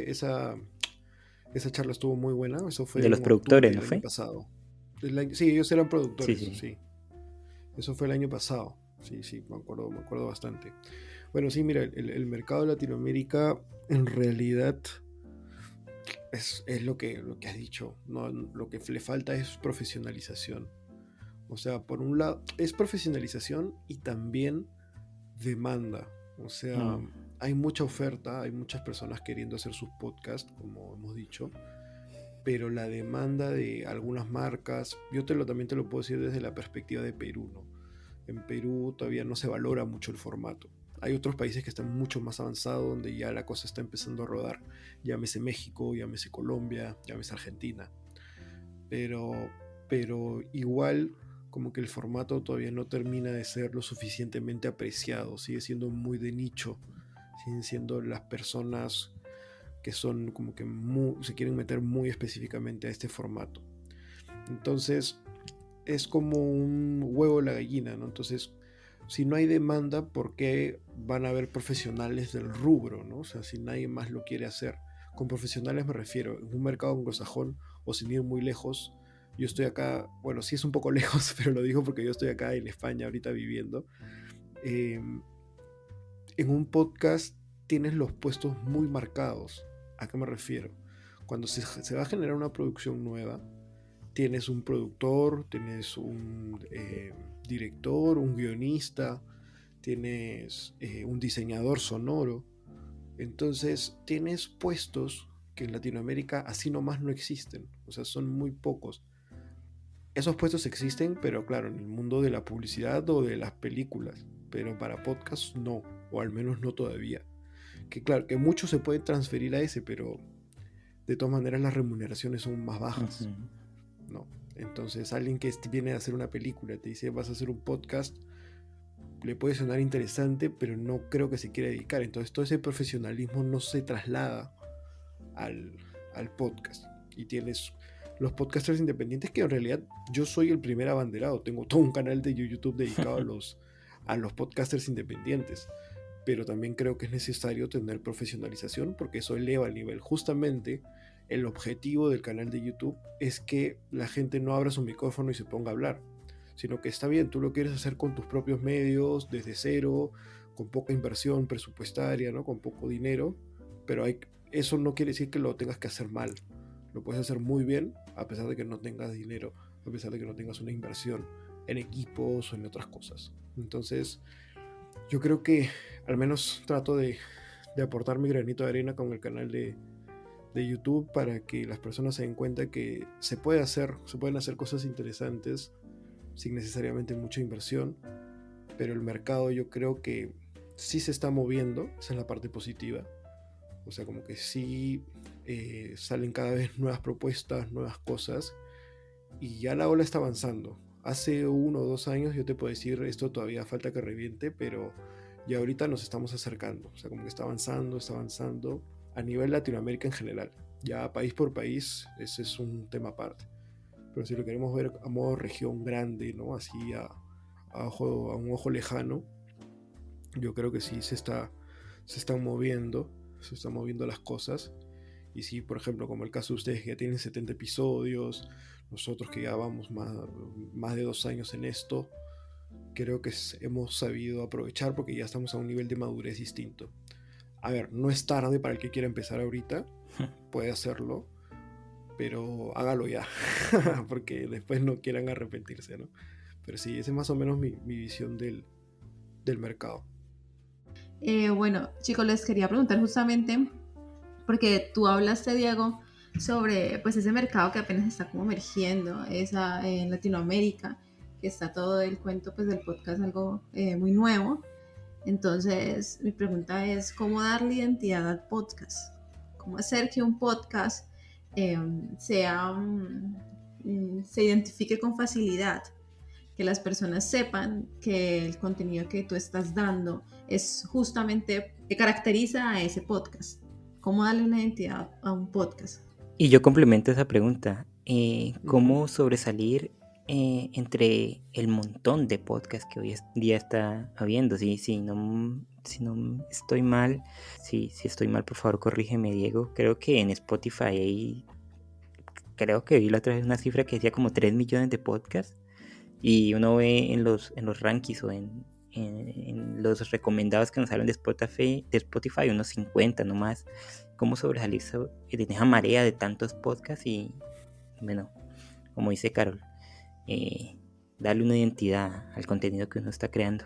esa charla estuvo muy buena, eso De fue los en octubre productores, ¿no del año fue? pasado. Sí, ellos eran Sí, productores, sí. sí. Eso fue el año pasado. Sí, sí, me acuerdo bastante. Bueno, sí, mira, el mercado de Latinoamérica en realidad es lo que has dicho. No, lo que le falta es profesionalización. O sea, por un lado, es profesionalización y también demanda. O sea, Mm, hay mucha oferta, hay muchas personas queriendo hacer sus podcasts, como hemos dicho, pero la demanda de algunas marcas, también te lo puedo decir desde la perspectiva de Perú, ¿no? En Perú todavía no se valora mucho el formato. Hay otros países que están mucho más avanzados, donde ya la cosa está empezando a rodar. Llámese México, llámese Colombia, llámese Argentina. Pero, pero igual como que el formato todavía no termina de ser lo suficientemente apreciado. Sigue siendo muy de nicho. Siguen siendo las personas que son como que se quieren meter muy específicamente a este formato. Entonces es como un huevo la gallina, ¿no? Entonces, si no hay demanda, ¿por qué van a haber profesionales del rubro, ¿no? O sea, si nadie más lo quiere hacer. Con profesionales me refiero, en un mercado anglosajón o sin ir muy lejos. Yo estoy acá, bueno, sí es un poco lejos, pero lo digo porque yo estoy acá en España ahorita viviendo. Eh, en un podcast tienes los puestos muy marcados. ¿A qué me refiero? Cuando se va a generar una producción nueva, tienes un productor, tienes un director, un guionista, tienes un diseñador sonoro. Entonces tienes puestos que en Latinoamérica así nomás no existen. O sea, son muy pocos. Esos puestos existen, pero claro, en el mundo de la publicidad o de las películas. Pero para podcast no, o al menos no todavía. Que claro, que muchos se pueden transferir a ese, pero de todas maneras las remuneraciones son más bajas. ¿No? Entonces alguien que viene a hacer una película te dice vas a hacer un podcast, le puede sonar interesante, pero no creo que se quiera dedicar. Entonces todo ese profesionalismo no se traslada al podcast. Y tienes los podcasters independientes, que en realidad yo soy el primer abanderado. Tengo todo un canal de YouTube dedicado a los podcasters independientes. Pero también creo que es necesario tener profesionalización, porque eso eleva el nivel. Justamente el objetivo del canal de YouTube es que la gente no abra su micrófono y se ponga a hablar, sino que está bien, tú lo quieres hacer con tus propios medios, desde cero, con poca inversión presupuestaria, ¿no? Con poco dinero, pero eso no quiere decir que lo tengas que hacer mal. Lo puedes hacer muy bien a pesar de que no tengas dinero, a pesar de que no tengas una inversión en equipos o en otras cosas. Entonces, yo creo que al menos trato de aportar mi granito de arena con el canal de YouTube, para que las personas se den cuenta que se pueden hacer cosas interesantes sin necesariamente mucha inversión, pero el mercado yo creo que sí se está moviendo, esa es la parte positiva. O sea, como que sí salen cada vez nuevas propuestas, nuevas cosas, y ya la ola está avanzando. Hace 1 o 2 años yo te puedo decir, esto todavía falta que reviente, pero ya ahorita nos estamos acercando. O sea, como que está avanzando a nivel Latinoamérica en general. Ya país por país, ese es un tema aparte. Pero si lo queremos ver a modo región grande, ¿no? Así a un ojo lejano, yo creo que sí se están moviendo las cosas. Y sí, por ejemplo, como el caso de ustedes que ya tienen 70 episodios, nosotros que ya vamos más de 2 años en esto, creo que hemos sabido aprovechar, porque ya estamos a un nivel de madurez distinto. A ver, no es tarde para el que quiera empezar ahorita, puede hacerlo, pero hágalo ya, porque después no quieran arrepentirse, ¿no? Pero sí, esa es más o menos mi visión del mercado. Bueno, chicos, les quería preguntar justamente, porque tú hablaste, Diego, sobre pues ese mercado que apenas está como emergiendo en Latinoamérica, que está todo el cuento pues del podcast algo muy nuevo. Entonces, mi pregunta es, ¿cómo darle identidad al podcast? ¿Cómo hacer que un podcast eh, se identifique con facilidad? Que las personas sepan que el contenido que tú estás dando es justamente que caracteriza a ese podcast. ¿Cómo darle una identidad a un podcast? Y yo complemento esa pregunta. ¿Cómo sobresalir entre el montón de podcasts que hoy en día está habiendo? Si no estoy mal, si estoy mal, por favor, corrígeme, Diego. Creo que en Spotify creo que vi la otra vez una cifra que decía como 3 millones de podcasts. Y uno ve en los rankings o en los recomendados que nos salen de Spotify unos 50 nomás. ¿Cómo sobresalir en esa marea de tantos podcasts? Y bueno, como dice Carol, darle una identidad al contenido que uno está creando.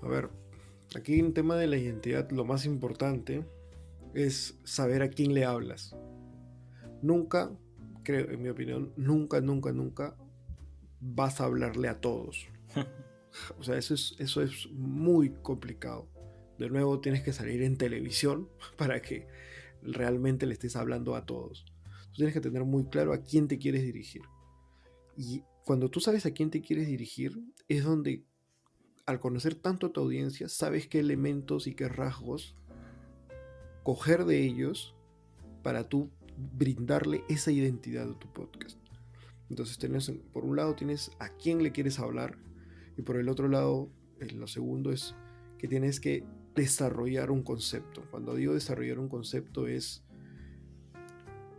A ver, aquí en tema de la identidad, lo más importante es saber a quién le hablas. Nunca, creo, en mi opinión, nunca vas a hablarle a todos. O sea, eso es muy complicado. De nuevo, tienes que salir en televisión para que realmente le estés hablando a todos. Tú tienes que tener muy claro a quién te quieres dirigir. Y cuando tú sabes a quién te quieres dirigir, es donde, al conocer tanto a tu audiencia, sabes qué elementos y qué rasgos coger de ellos para tú brindarle esa identidad a tu podcast. Entonces por un lado tienes a quién le quieres hablar, y por el otro lado, lo segundo es que tienes que desarrollar un concepto. Cuando digo desarrollar un concepto es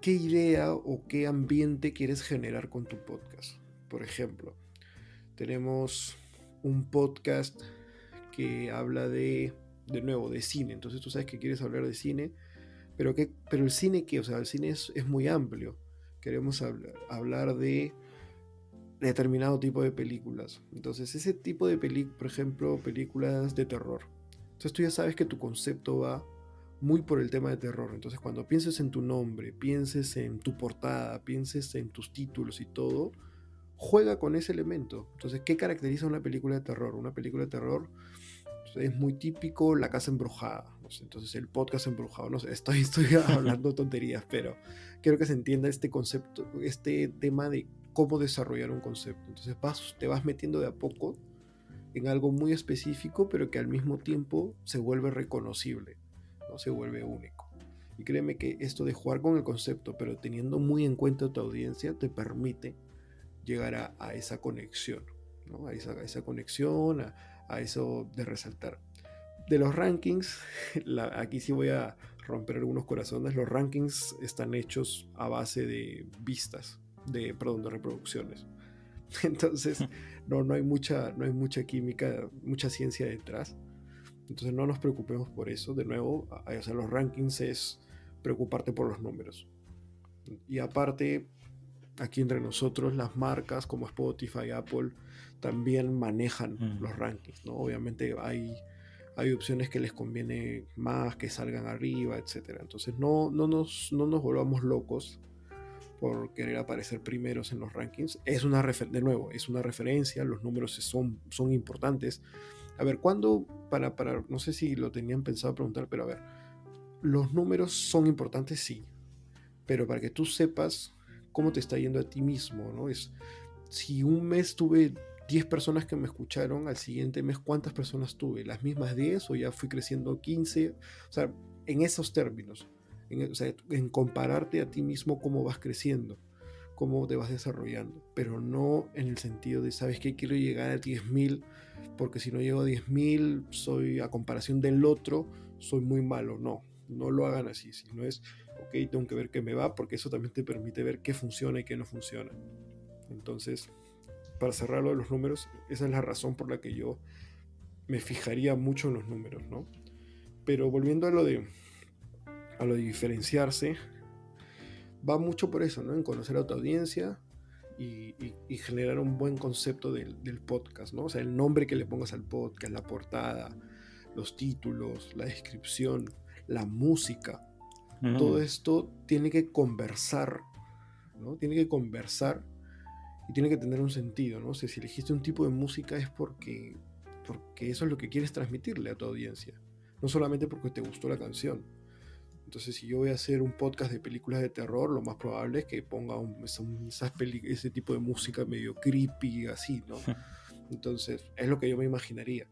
qué idea o qué ambiente quieres generar con tu podcast. Por ejemplo, tenemos un podcast que habla de nuevo, de cine. Entonces tú sabes que quieres hablar de cine, pero el cine, ¿qué? O sea, el cine es muy amplio. Queremos hablar de determinado tipo de películas. Entonces, ese tipo de por ejemplo, películas de terror. Entonces tú ya sabes que tu concepto va muy por el tema de terror. Entonces, cuando pienses en tu nombre, pienses en tu portada, pienses en tus títulos y todo, juega con ese elemento. Entonces, ¿qué caracteriza una película de terror? Una película de terror es muy típico La Casa Embrujada, no sé, entonces el podcast embrujado, no sé, estoy hablando tonterías, pero quiero que se entienda este concepto, este tema de cómo desarrollar un concepto. Entonces te vas metiendo de a poco en algo muy específico, pero que al mismo tiempo se vuelve reconocible, ¿no? Se vuelve único. Y créeme que esto de jugar con el concepto, pero teniendo muy en cuenta tu audiencia, te permite llegar a esa conexión, ¿no? A esa conexión, a eso de resaltar. De los rankings, aquí sí voy a romper algunos corazones. Los rankings están hechos a base de vistas, de reproducciones. Entonces no hay mucha química, mucha ciencia detrás. Entonces no nos preocupemos por eso. De nuevo, o sea, los rankings es preocuparte por los números. Y aparte, aquí entre nosotros, las marcas como Spotify, Apple, también manejan los rankings, ¿no? Obviamente hay opciones que les conviene más, que salgan arriba, etc. Entonces no nos volvamos locos por querer aparecer primeros en los rankings. De nuevo, es una referencia, los números son importantes. A ver, ¿cuándo? No sé si lo tenían pensado preguntar, pero a ver, los números son importantes, sí, pero para que tú sepas cómo te está yendo a ti mismo, ¿no? Si un mes tuve 10 personas que me escucharon, al siguiente mes, ¿cuántas personas tuve? ¿Las mismas 10 o ya fui creciendo 15? O sea, en esos términos, en compararte a ti mismo cómo vas creciendo, cómo te vas desarrollando, pero no en el sentido de, ¿sabes qué? Quiero llegar a 10.000, porque si no llego a 10.000, soy, a comparación del otro, soy muy malo. No lo hagan así, sino es, ok, tengo que ver qué me va, porque eso también te permite ver qué funciona y qué no funciona. Entonces, para cerrar lo de los números, esa es la razón por la que yo me fijaría mucho en los números, ¿no? Pero volviendo a lo de diferenciarse, va mucho por eso, ¿no? En conocer a tu audiencia y generar un buen concepto del podcast, ¿no? O sea, el nombre que le pongas al podcast, la portada, los títulos, la descripción, la música, todo esto tiene que conversar, ¿no? Tiene que conversar y tiene que tener un sentido, ¿no? O sea, si elegiste un tipo de música es porque eso es lo que quieres transmitirle a tu audiencia, no solamente porque te gustó la canción. Entonces, si yo voy a hacer un podcast de películas de terror, lo más probable es que ponga ese tipo de música medio creepy, así, ¿no? Entonces, es lo que yo me imaginaría.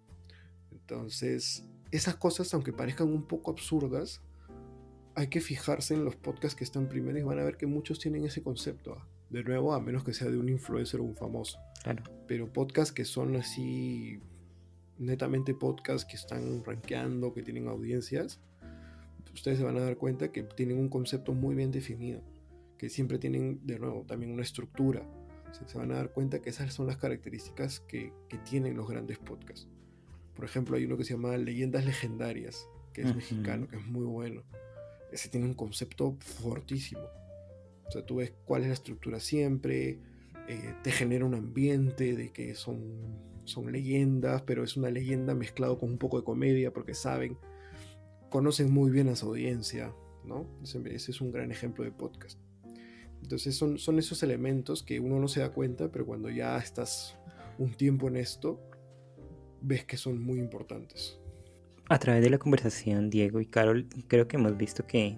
Entonces, esas cosas, aunque parezcan un poco absurdas, hay que fijarse en los podcasts que están primero y van a ver que muchos tienen ese concepto. De nuevo, a menos que sea de un influencer o un famoso. Claro. Pero podcasts que son así, netamente podcasts que están rankeando, que tienen audiencias, ustedes se van a dar cuenta que tienen un concepto muy bien definido, que siempre tienen, de nuevo, también una estructura. Se van a dar cuenta que esas son las características que tienen los grandes podcasts. Por ejemplo, hay uno que se llama Leyendas Legendarias, que es mexicano, que es muy bueno. Ese tiene un concepto fortísimo. O sea, tú ves cuál es la estructura siempre, te genera un ambiente de que son leyendas, pero es una leyenda mezclado con un poco de comedia, porque conocen muy bien a su audiencia, ¿no? Ese es un gran ejemplo de podcast. Entonces son esos elementos que uno no se da cuenta, pero cuando ya estás un tiempo en esto, ves que son muy importantes. A través de la conversación, Diego y Carol, creo que hemos visto que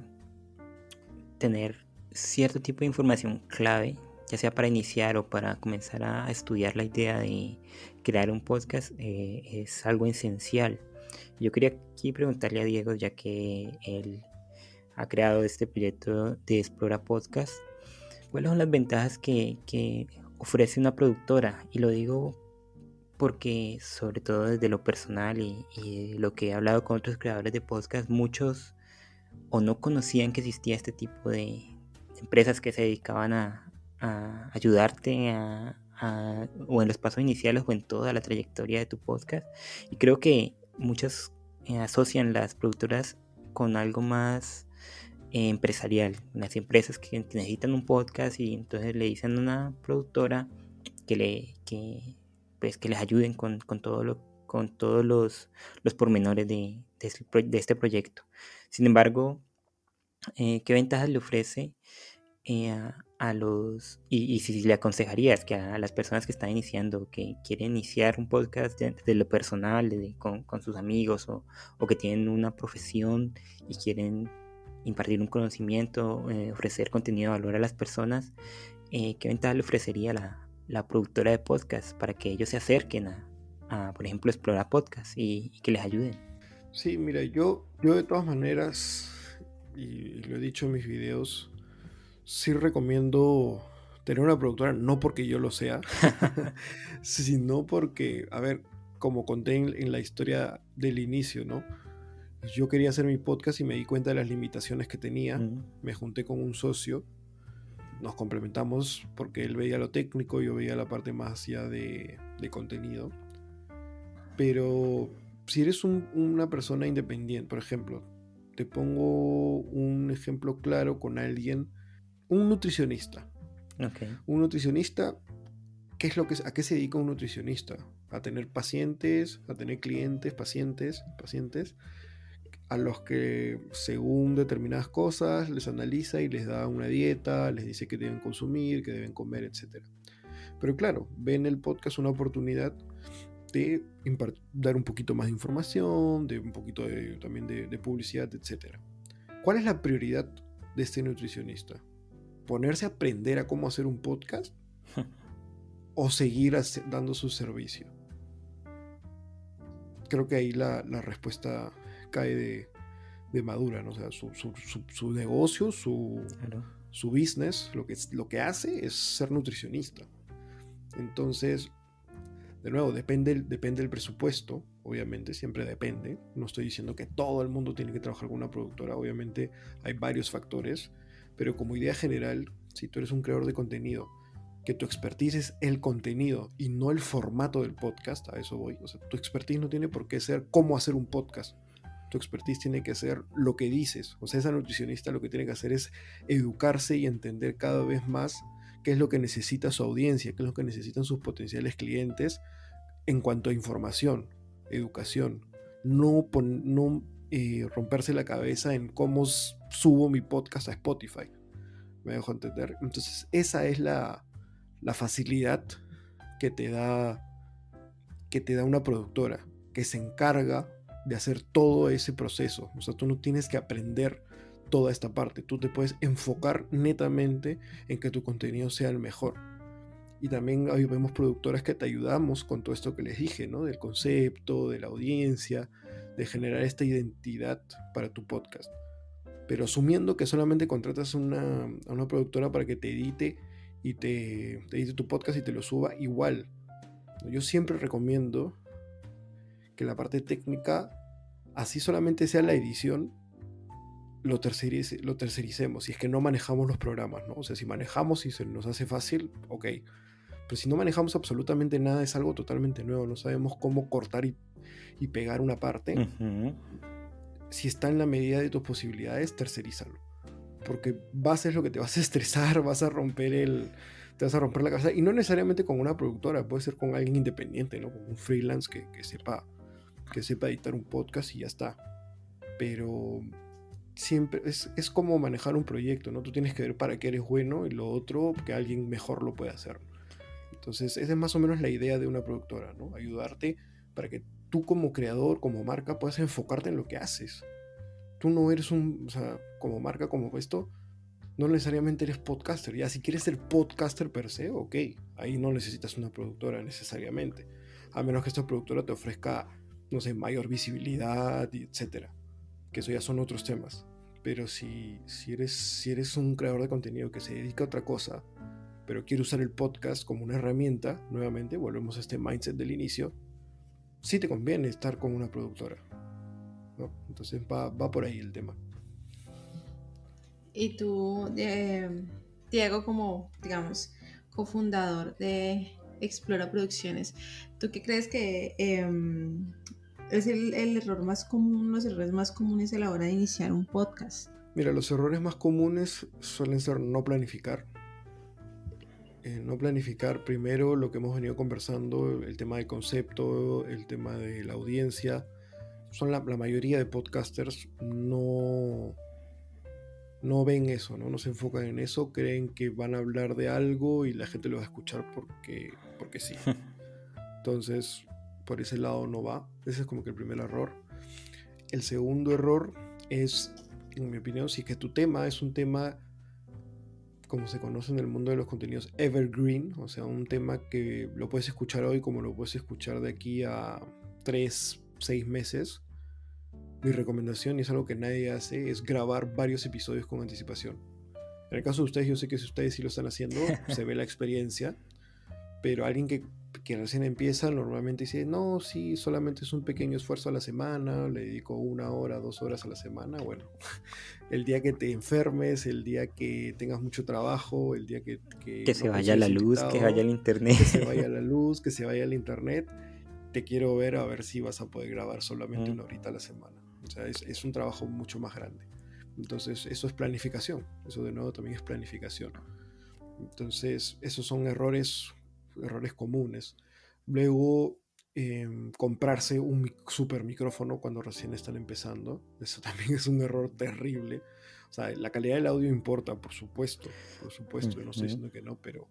tener cierto tipo de información clave, ya sea para iniciar o para comenzar a estudiar la idea de crear un podcast, es algo esencial. Yo quería aquí preguntarle a Diego, ya que él ha creado este proyecto de Explora Podcast. ¿Cuáles son las ventajas que ofrece una productora? Y lo digo porque, sobre todo desde lo personal y lo que he hablado con otros creadores de podcast, muchos o no conocían que existía este tipo de empresas que se dedicaban a ayudarte o en los pasos iniciales o en toda la trayectoria de tu podcast. Y creo que muchos asocian las productoras con algo más empresarial, las empresas que necesitan un podcast y entonces le dicen a una productora pues, que les ayuden con todos los pormenores de este proyecto. Sin embargo, ¿qué ventajas le ofrece a los... y si le aconsejarías que a las personas que están iniciando, que quieren iniciar un podcast de lo personal, con sus amigos o que tienen una profesión y quieren impartir un conocimiento, ofrecer contenido de valor a las personas, ¿qué ventajas le ofrecería la productora de podcast para que ellos se acerquen por ejemplo, Explora Podcast y que les ayuden? Sí, mira, yo de todas maneras, y lo he dicho en mis videos, sí recomiendo tener una productora, no porque yo lo sea, sino porque, a ver, como conté en la historia del inicio, ¿no? Yo quería hacer mi podcast y me di cuenta de las limitaciones que tenía. Me junté con un socio, nos complementamos porque él veía lo técnico, yo veía la parte más ya de contenido. Pero si eres una persona independiente, por ejemplo, te pongo un ejemplo claro con alguien, un nutricionista. Okay. Un nutricionista, ¿a qué se dedica un nutricionista? A tener pacientes, a tener clientes, pacientes, a los que según determinadas cosas les analiza y les da una dieta, les dice qué deben consumir, qué deben comer, etc. Pero claro, ven el podcast una oportunidad de dar un poquito más de información, de un poquito también de publicidad, etc. ¿Cuál es la prioridad de este nutricionista? ¿Ponerse a aprender a cómo hacer un podcast? ¿O seguir dando su servicio? Creo que ahí la respuesta cae de madura, ¿no? O sea, su negocio, su business, lo que hace es ser nutricionista. Entonces, de nuevo, depende del presupuesto, obviamente, siempre depende. No estoy diciendo que todo el mundo tiene que trabajar con una productora, obviamente hay varios factores, pero como idea general, si tú eres un creador de contenido, que tu expertise es el contenido y no el formato del podcast, a eso voy. O sea, tu expertise no tiene por qué ser cómo hacer un podcast. Tu expertise tiene que ser lo que dices. O sea, esa nutricionista lo que tiene que hacer es educarse y entender cada vez más qué es lo que necesita su audiencia, qué es lo que necesitan sus potenciales clientes en cuanto a información, educación. No romperse la cabeza en cómo subo mi podcast a Spotify. ¿Me dejo entender? Entonces, esa es la facilidad que te da una productora que se encarga de hacer todo ese proceso. O sea, tú no tienes que aprender toda esta parte, tú te puedes enfocar netamente en que tu contenido sea el mejor. Y también vemos productoras que te ayudamos con todo esto que les dije, ¿no? Del concepto, de la audiencia, de generar esta identidad para tu podcast. Pero asumiendo que solamente contratas a una productora para que te edite y te edite tu podcast y te lo suba, igual. Yo siempre recomiendo que la parte técnica, así solamente sea la edición, lo tercericemos, si es que no manejamos los programas, ¿no? O sea, si manejamos y se nos hace fácil, ok. Pero si no manejamos absolutamente nada, es algo totalmente nuevo, no sabemos cómo cortar y pegar una parte. Si está en la medida de tus posibilidades, tercerízalo. Porque vas a ser lo que te vas a estresar, te vas a romper la cabeza. Y no necesariamente con una productora, puede ser con alguien independiente, ¿no? Con un freelance que sepa editar un podcast y ya está. Pero siempre es como manejar un proyecto, ¿no? Tú tienes que ver para qué eres bueno y lo otro que alguien mejor lo puede hacer. Entonces, esa es más o menos la idea de una productora, ¿no? Ayudarte para que tú como creador, como marca, puedas enfocarte en lo que haces. Tú no eres o sea, como marca, como esto, no necesariamente eres podcaster. Ya, si quieres ser podcaster per se, ok, ahí no necesitas una productora necesariamente. A menos que esta productora te ofrezca, no sé, mayor visibilidad, etcétera. Que eso ya son otros temas. Pero si eres un creador de contenido que se dedica a otra cosa, pero quiere usar el podcast como una herramienta, nuevamente, volvemos a este mindset del inicio, sí te conviene estar con una productora, ¿no? Entonces va por ahí el tema. Y tú, Diego, como, digamos, cofundador de Explora Producciones, ¿tú qué crees que es el error más común, los errores más comunes a la hora de iniciar un podcast? Mira, los errores más comunes suelen ser no planificar. No planificar primero lo que hemos venido conversando, el tema del concepto, el tema de la audiencia. Son la mayoría de podcasters no ven eso, ¿no? No se enfocan en eso, creen que van a hablar de algo y la gente lo va a escuchar porque sí. Entonces, por ese lado no va. Ese es como que el primer error. El segundo error es, en mi opinión, si es que tu tema es un tema, como se conoce en el mundo de los contenidos, evergreen, o sea, un tema que lo puedes escuchar hoy como lo puedes escuchar de aquí a 3, 6 meses. Mi recomendación, y es algo que nadie hace, es grabar varios episodios con anticipación. En el caso de ustedes, yo sé que si ustedes sí lo están haciendo, se ve la experiencia, pero alguien que recién empieza normalmente dice, no, sí, solamente es un pequeño esfuerzo a la semana, le dedico 1 hora, 2 horas a la semana. Bueno, el día que te enfermes, el día que tengas mucho trabajo, el día que se no vaya la consigues luz, que vaya el invitado, internet. que se vaya la luz, que se vaya el internet, te quiero ver a ver si vas a poder grabar solamente 1 horita a la semana. O sea, es un trabajo mucho más grande. Entonces, eso es planificación. Eso de nuevo también es planificación. Entonces, esos son errores comunes. Luego, comprarse un super micrófono cuando recién están empezando. Eso también es un error terrible. O sea, la calidad del audio importa, por supuesto. Yo no estoy diciendo que no, pero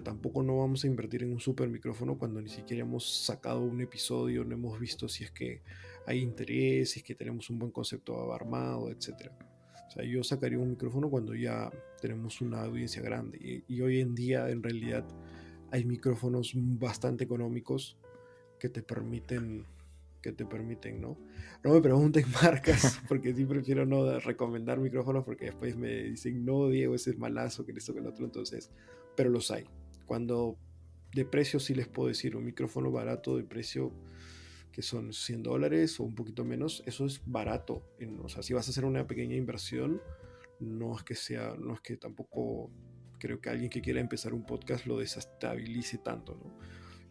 tampoco no vamos a invertir en un super micrófono cuando ni siquiera hemos sacado un episodio, no hemos visto si es que hay interés, si es que tenemos un buen concepto armado, etc. O sea, yo sacaría un micrófono cuando ya tenemos una audiencia grande. Y hoy en día, en realidad, hay micrófonos bastante económicos que te permiten, ¿no? No me pregunten marcas, porque sí prefiero no recomendar micrófonos, porque después me dicen, no, Diego, ese es malazo, que esto, que el otro, entonces, pero los hay. Cuando de precio sí les puedo decir, un micrófono barato de precio que son $100 o un poquito menos, eso es barato. O sea, si vas a hacer una pequeña inversión, no es que tampoco creo que alguien que quiera empezar un podcast lo desestabilice tanto, ¿no?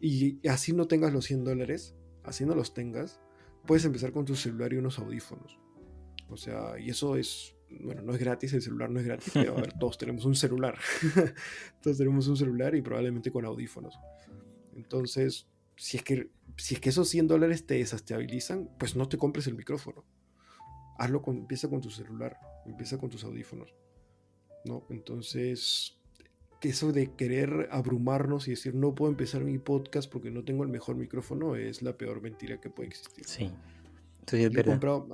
Y así no tengas los $100, así no los tengas, puedes empezar con tu celular y unos audífonos. O sea, y eso es, bueno, no es gratis, el celular no es gratis, pero a ver, todos tenemos un celular. Todos tenemos un celular y probablemente con audífonos. Entonces, si es que esos $100 te desestabilizan, pues no te compres el micrófono. Empieza con tu celular, empieza con tus audífonos, ¿no? Entonces, que eso de querer abrumarnos y decir no puedo empezar mi podcast porque no tengo el mejor micrófono es la peor mentira que puede existir. Sí, eso sí es Yo he verdad. comprado,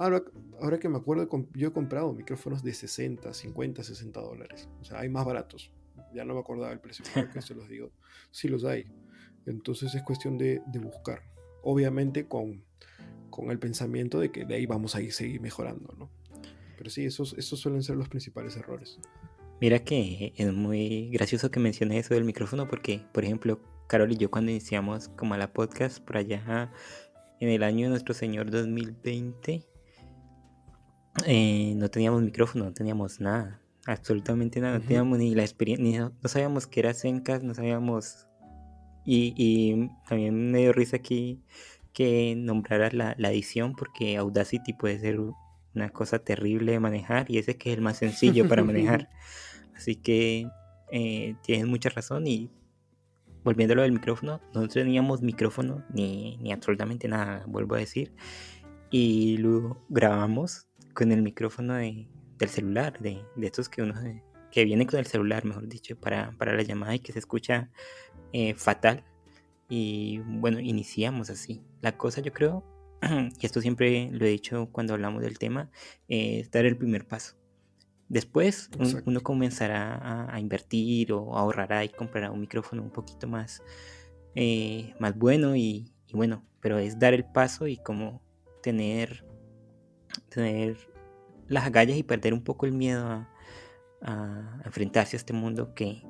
ahora que me acuerdo, yo he comprado micrófonos de 60, 50, $60. O sea, hay más baratos. Ya no me acordaba el precio, creo que se los digo. Sí los hay. Entonces es cuestión de buscar. Obviamente con el pensamiento de que de ahí vamos a seguir mejorando, ¿no? Pero sí, esos suelen ser los principales errores. Mira que es muy gracioso que menciones eso del micrófono porque, por ejemplo, Carol y yo cuando iniciamos como la podcast por allá en el año de nuestro Señor 2020, no teníamos micrófono, no teníamos nada, absolutamente nada, no teníamos ni la experiencia, no sabíamos qué era Zencastr, no sabíamos, y también me dio risa aquí que nombraras la edición porque Audacity puede ser una cosa terrible de manejar y ese que es el más sencillo para manejar. Así que tienes mucha razón. Y volviendo a lo del micrófono, no teníamos micrófono ni absolutamente nada, vuelvo a decir. Y luego grabamos con el micrófono del celular, de estos que viene con el celular, mejor dicho, para la llamada y que se escucha fatal. Y bueno, iniciamos así. La cosa, yo creo, y esto siempre lo he dicho cuando hablamos del tema, es dar el primer paso. Después uno comenzará a invertir o ahorrará y comprará un micrófono un poquito más bueno y bueno, pero es dar el paso y como tener las agallas y perder un poco el miedo a enfrentarse a este mundo que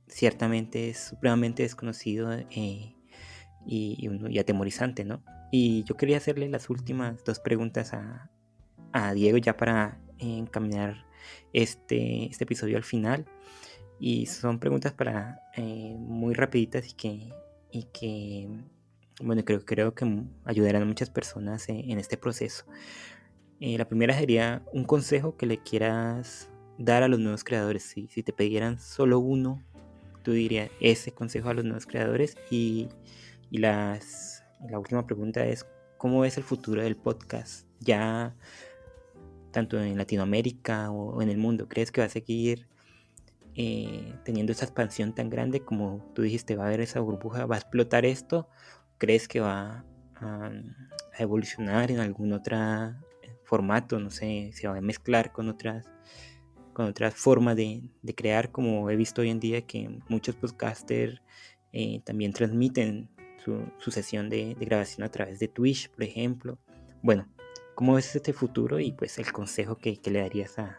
ciertamente es supremamente desconocido y atemorizante, ¿no? Y yo quería hacerle las últimas dos preguntas a Diego ya para encaminar este episodio al final. Y son preguntas para muy rapiditas y que bueno, creo que ayudarán a muchas personas en este proceso. La primera sería un consejo que le quieras dar a los nuevos creadores. Si te pidieran solo uno, tú dirías ese consejo a los nuevos creadores. La última pregunta es, ¿cómo es el futuro del podcast? Ya tanto en Latinoamérica o en el mundo, ¿crees que va a seguir teniendo esa expansión tan grande como tú dijiste, va a haber esa burbuja, va a explotar esto? ¿Crees que va a evolucionar en algún otro formato? No sé, se va a mezclar con otras formas de crear, como he visto hoy en día que muchos podcasters también transmiten su sesión de grabación a través de Twitch, por ejemplo. Bueno, ¿cómo ves este futuro y pues el consejo que le darías a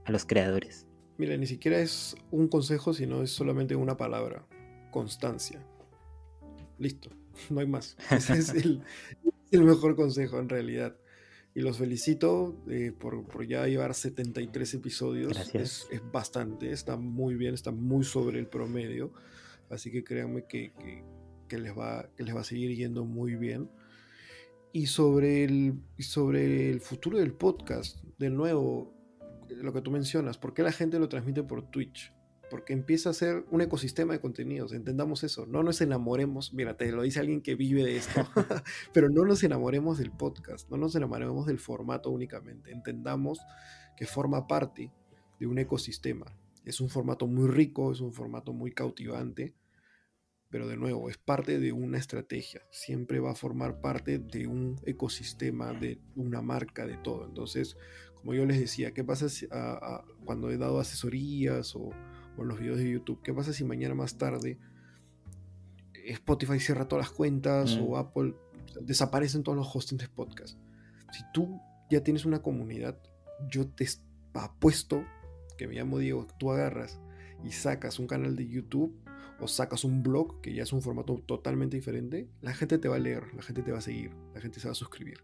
los creadores? Mira, ni siquiera es un consejo, sino es solamente una palabra: constancia. Listo, no hay más. Ese es el mejor consejo en realidad. Y los felicito por ya llevar 73 episodios. Gracias. Es bastante, está muy bien, está muy sobre el promedio. Así que créanme que les va a seguir yendo muy bien. Y sobre el futuro del podcast, de nuevo, lo que tú mencionas, ¿por qué la gente lo transmite por Twitch? Porque empieza a ser un ecosistema de contenidos, entendamos eso, no nos enamoremos, mira, te lo dice alguien que vive de esto, pero no nos enamoremos del podcast, no nos enamoremos del formato únicamente, entendamos que forma parte de un ecosistema, es un formato muy rico, es un formato muy cautivante, pero de nuevo, es parte de una estrategia, siempre va a formar parte de un ecosistema, de una marca, de todo. Entonces, como yo les decía, ¿qué pasa cuando he dado asesorías o en los videos de YouTube? ¿Qué pasa si mañana más tarde Spotify cierra todas las cuentas o Apple, desaparecen todos los hostings de podcast? Si tú ya tienes una comunidad, yo te apuesto, que me llamo Diego, tú agarras y sacas un canal de YouTube o sacas un blog, que ya es un formato totalmente diferente, la gente te va a leer, la gente te va a seguir, la gente se va a suscribir.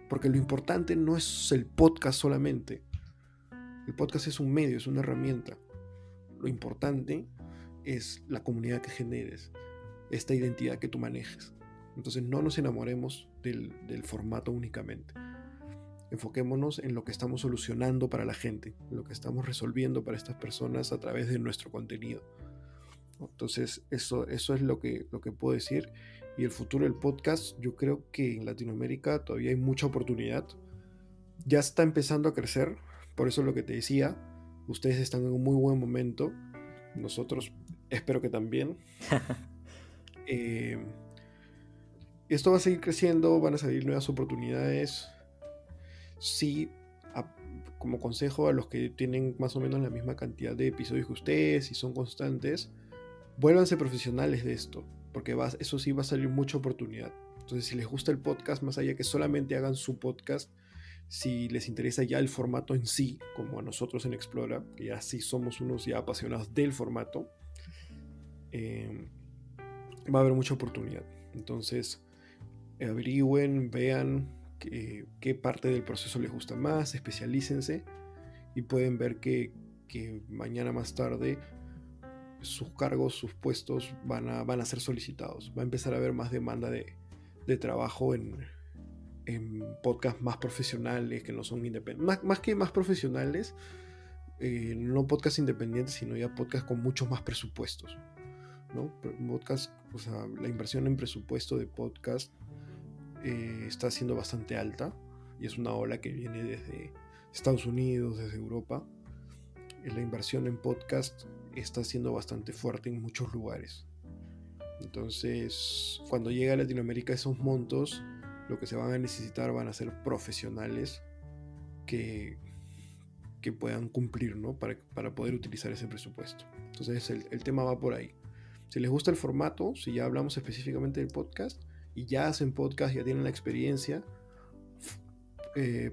Porque lo importante no es el podcast solamente. El podcast es un medio, es una herramienta. Lo importante es la comunidad que generes, esta identidad que tú manejes. Entonces no nos enamoremos del formato únicamente. Enfoquémonos en lo que estamos solucionando para la gente, en lo que estamos resolviendo para estas personas a través de nuestro contenido. Entonces eso es lo que puedo decir. Y el futuro del podcast, yo creo que en Latinoamérica todavía hay mucha oportunidad. Ya está empezando a crecer, por eso es lo que te decía, ustedes están en un muy buen momento, nosotros espero que también. Esto va a seguir creciendo, van a salir nuevas oportunidades. Sí, como consejo a los que tienen más o menos la misma cantidad de episodios que ustedes y son constantes, vuélvanse profesionales de esto, porque eso sí va a salir mucha oportunidad. Entonces, si les gusta el podcast, más allá que solamente hagan su podcast, si les interesa ya el formato en sí, como a nosotros en Explora, que ya sí somos unos ya apasionados del formato, va a haber mucha oportunidad. Entonces, averigüen, vean qué parte del proceso les gusta más, especialícense y pueden ver que mañana más tarde sus cargos, sus puestos van a ser solicitados. Va a empezar a haber más demanda de trabajo en podcasts más profesionales, que no son independientes. Más que más profesionales, no podcasts independientes, sino ya podcasts con muchos más presupuestos, ¿no? Podcast, o sea, la inversión en presupuesto de podcast está siendo bastante alta y es una ola que viene desde Estados Unidos, desde Europa. La inversión en podcast está siendo bastante fuerte en muchos lugares. Entonces, cuando llega a Latinoamérica esos montos, lo que se van a necesitar van a ser profesionales que puedan cumplir, ¿no? Para poder utilizar ese presupuesto. Entonces el tema va por ahí. Si les gusta el formato, si ya hablamos específicamente del podcast y ya hacen podcast, ya tienen la experiencia,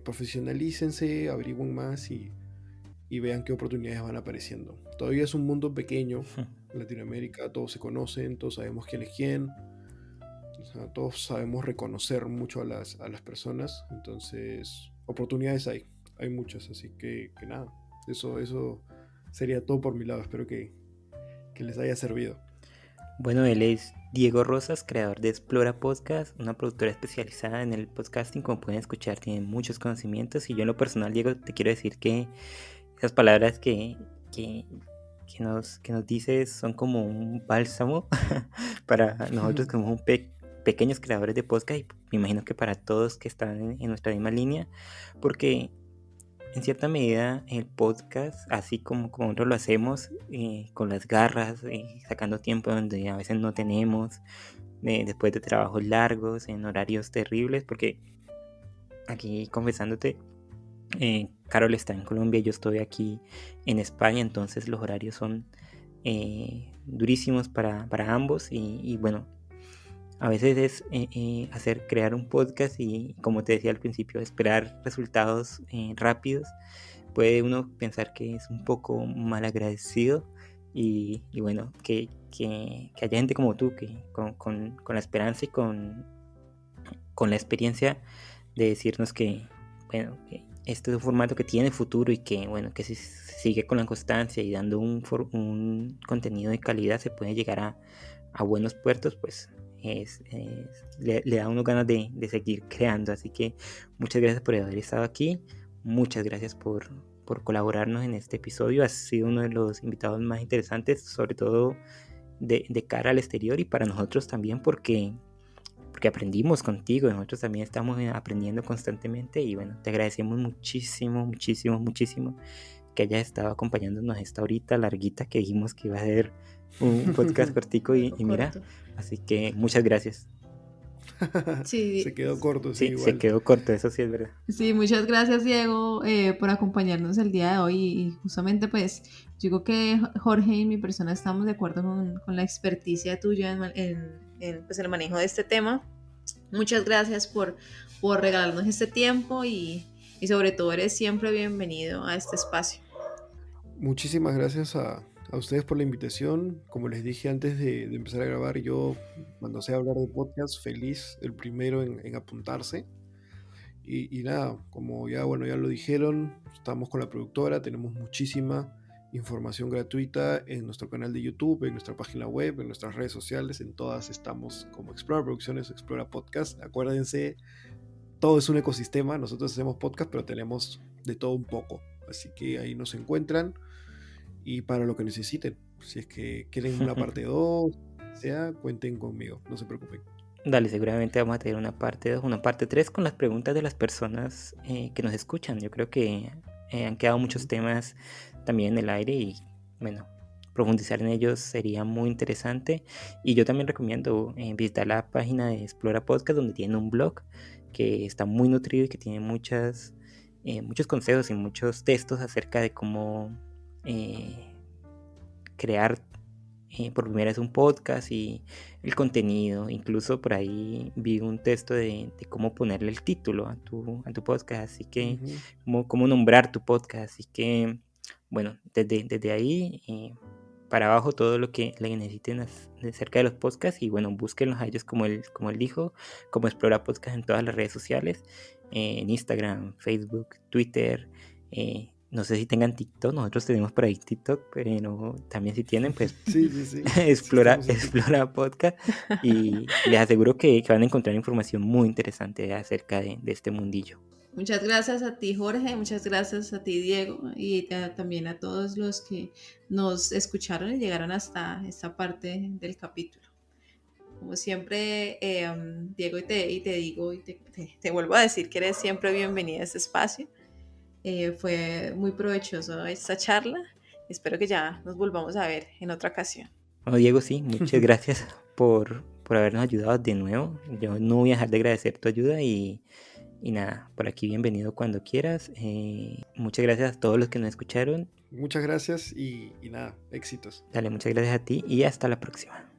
profesionalícense, averigüen más y vean qué oportunidades van apareciendo. Todavía es un mundo pequeño, en Latinoamérica todos se conocen, todos sabemos quién es quién, o sea, todos sabemos reconocer mucho a las personas, entonces oportunidades hay muchas, así que nada, eso sería todo por mi lado, espero que les haya servido. Bueno, él es Diego Rosas, creador de Explora Podcast, una productora especializada en el podcasting. Como pueden escuchar, tiene muchos conocimientos. Y yo en lo personal, Diego, te quiero decir que esas palabras que nos dices son como un bálsamo para nosotros como pequeños creadores de podcast, y me imagino que para todos que están en nuestra misma línea, porque en cierta medida el podcast, así como nosotros lo hacemos, con las garras, sacando tiempo donde a veces no tenemos, después de trabajos largos, en horarios terribles, porque aquí confesándote, Carol está en Colombia, yo estoy aquí en España, entonces los horarios son durísimos para ambos, y bueno, a veces es crear un podcast y, como te decía al principio, esperar resultados rápidos. Puede uno pensar que es un poco mal agradecido, y bueno, que haya gente como tú que con la esperanza y con la experiencia de decirnos que, bueno, que este es un formato que tiene futuro, y que, bueno, que si se sigue con la constancia y dando un contenido de calidad se puede llegar a buenos puertos, pues le da a uno ganas de seguir creando. Así que muchas gracias por haber estado aquí, muchas gracias por colaborarnos en este episodio. Has sido uno de los invitados más interesantes, sobre todo de cara al exterior, y para nosotros también, porque aprendimos contigo, y nosotros también estamos aprendiendo constantemente. Y bueno, te agradecemos muchísimo que hayas estado acompañándonos esta horita larguita que dijimos que iba a ser un podcast cortico, y mira, así que muchas gracias. Sí, se quedó corto, sí, igual. Se quedó corto, eso sí es verdad. Sí, muchas gracias, Diego, por acompañarnos el día de hoy. Y justamente, pues, yo creo que Jorge y mi persona estamos de acuerdo con la experticia tuya en el manejo de este tema. Muchas gracias por regalarnos este tiempo, y sobre todo eres siempre bienvenido a este espacio. Muchísimas gracias a ustedes por la invitación. Como les dije antes de empezar a grabar, yo cuando sé hablar de podcast, feliz, el primero en apuntarse. Y nada, como ya lo dijeron, estamos con la productora, tenemos muchísima información gratuita en nuestro canal de YouTube, en nuestra página web, en nuestras redes sociales, en todas estamos como Explora Producciones, Explora Podcast. Acuérdense, todo es un ecosistema, nosotros hacemos podcast, pero tenemos de todo un poco, así que ahí nos encuentran, y para lo que necesiten, si es que quieren una parte 2, cuenten conmigo, no se preocupen. Dale, seguramente vamos a tener una parte 2, una parte 3 con las preguntas de las personas que nos escuchan. Yo creo que han quedado muchos temas también en el aire, y bueno, profundizar en ellos sería muy interesante. Y yo también recomiendo visitar la página de Explora Podcast, donde tiene un blog que está muy nutrido y que tiene muchos consejos y muchos textos acerca de cómo crear por primera vez un podcast y el contenido. Incluso por ahí vi un texto de cómo ponerle el título a tu podcast, así que cómo nombrar tu podcast. Así que bueno, desde ahí para abajo, todo lo que le necesiten acerca de los podcasts, y bueno, búsquenlos a ellos como él dijo, como Explora Podcast en todas las redes sociales, en Instagram, Facebook, Twitter, no sé si tengan TikTok, nosotros tenemos por ahí TikTok, pero también si tienen, pues sí. Explora Podcast, y les aseguro que van a encontrar información muy interesante acerca de este mundillo. Muchas gracias a ti, Jorge, muchas gracias a ti, Diego, y también a todos los que nos escucharon y llegaron hasta esta parte del capítulo. Como siempre, Diego, y te digo, y te vuelvo a decir que eres siempre bienvenida a este espacio. Fue muy provechoso esta charla. Espero que ya nos volvamos a ver en otra ocasión. Bueno, Diego, sí, muchas gracias por habernos ayudado de nuevo. Yo no voy a dejar de agradecer tu ayuda, y nada, por aquí bienvenido cuando quieras. Muchas gracias a todos los que nos escucharon. Muchas gracias y nada, éxitos. Dale, muchas gracias a ti y hasta la próxima.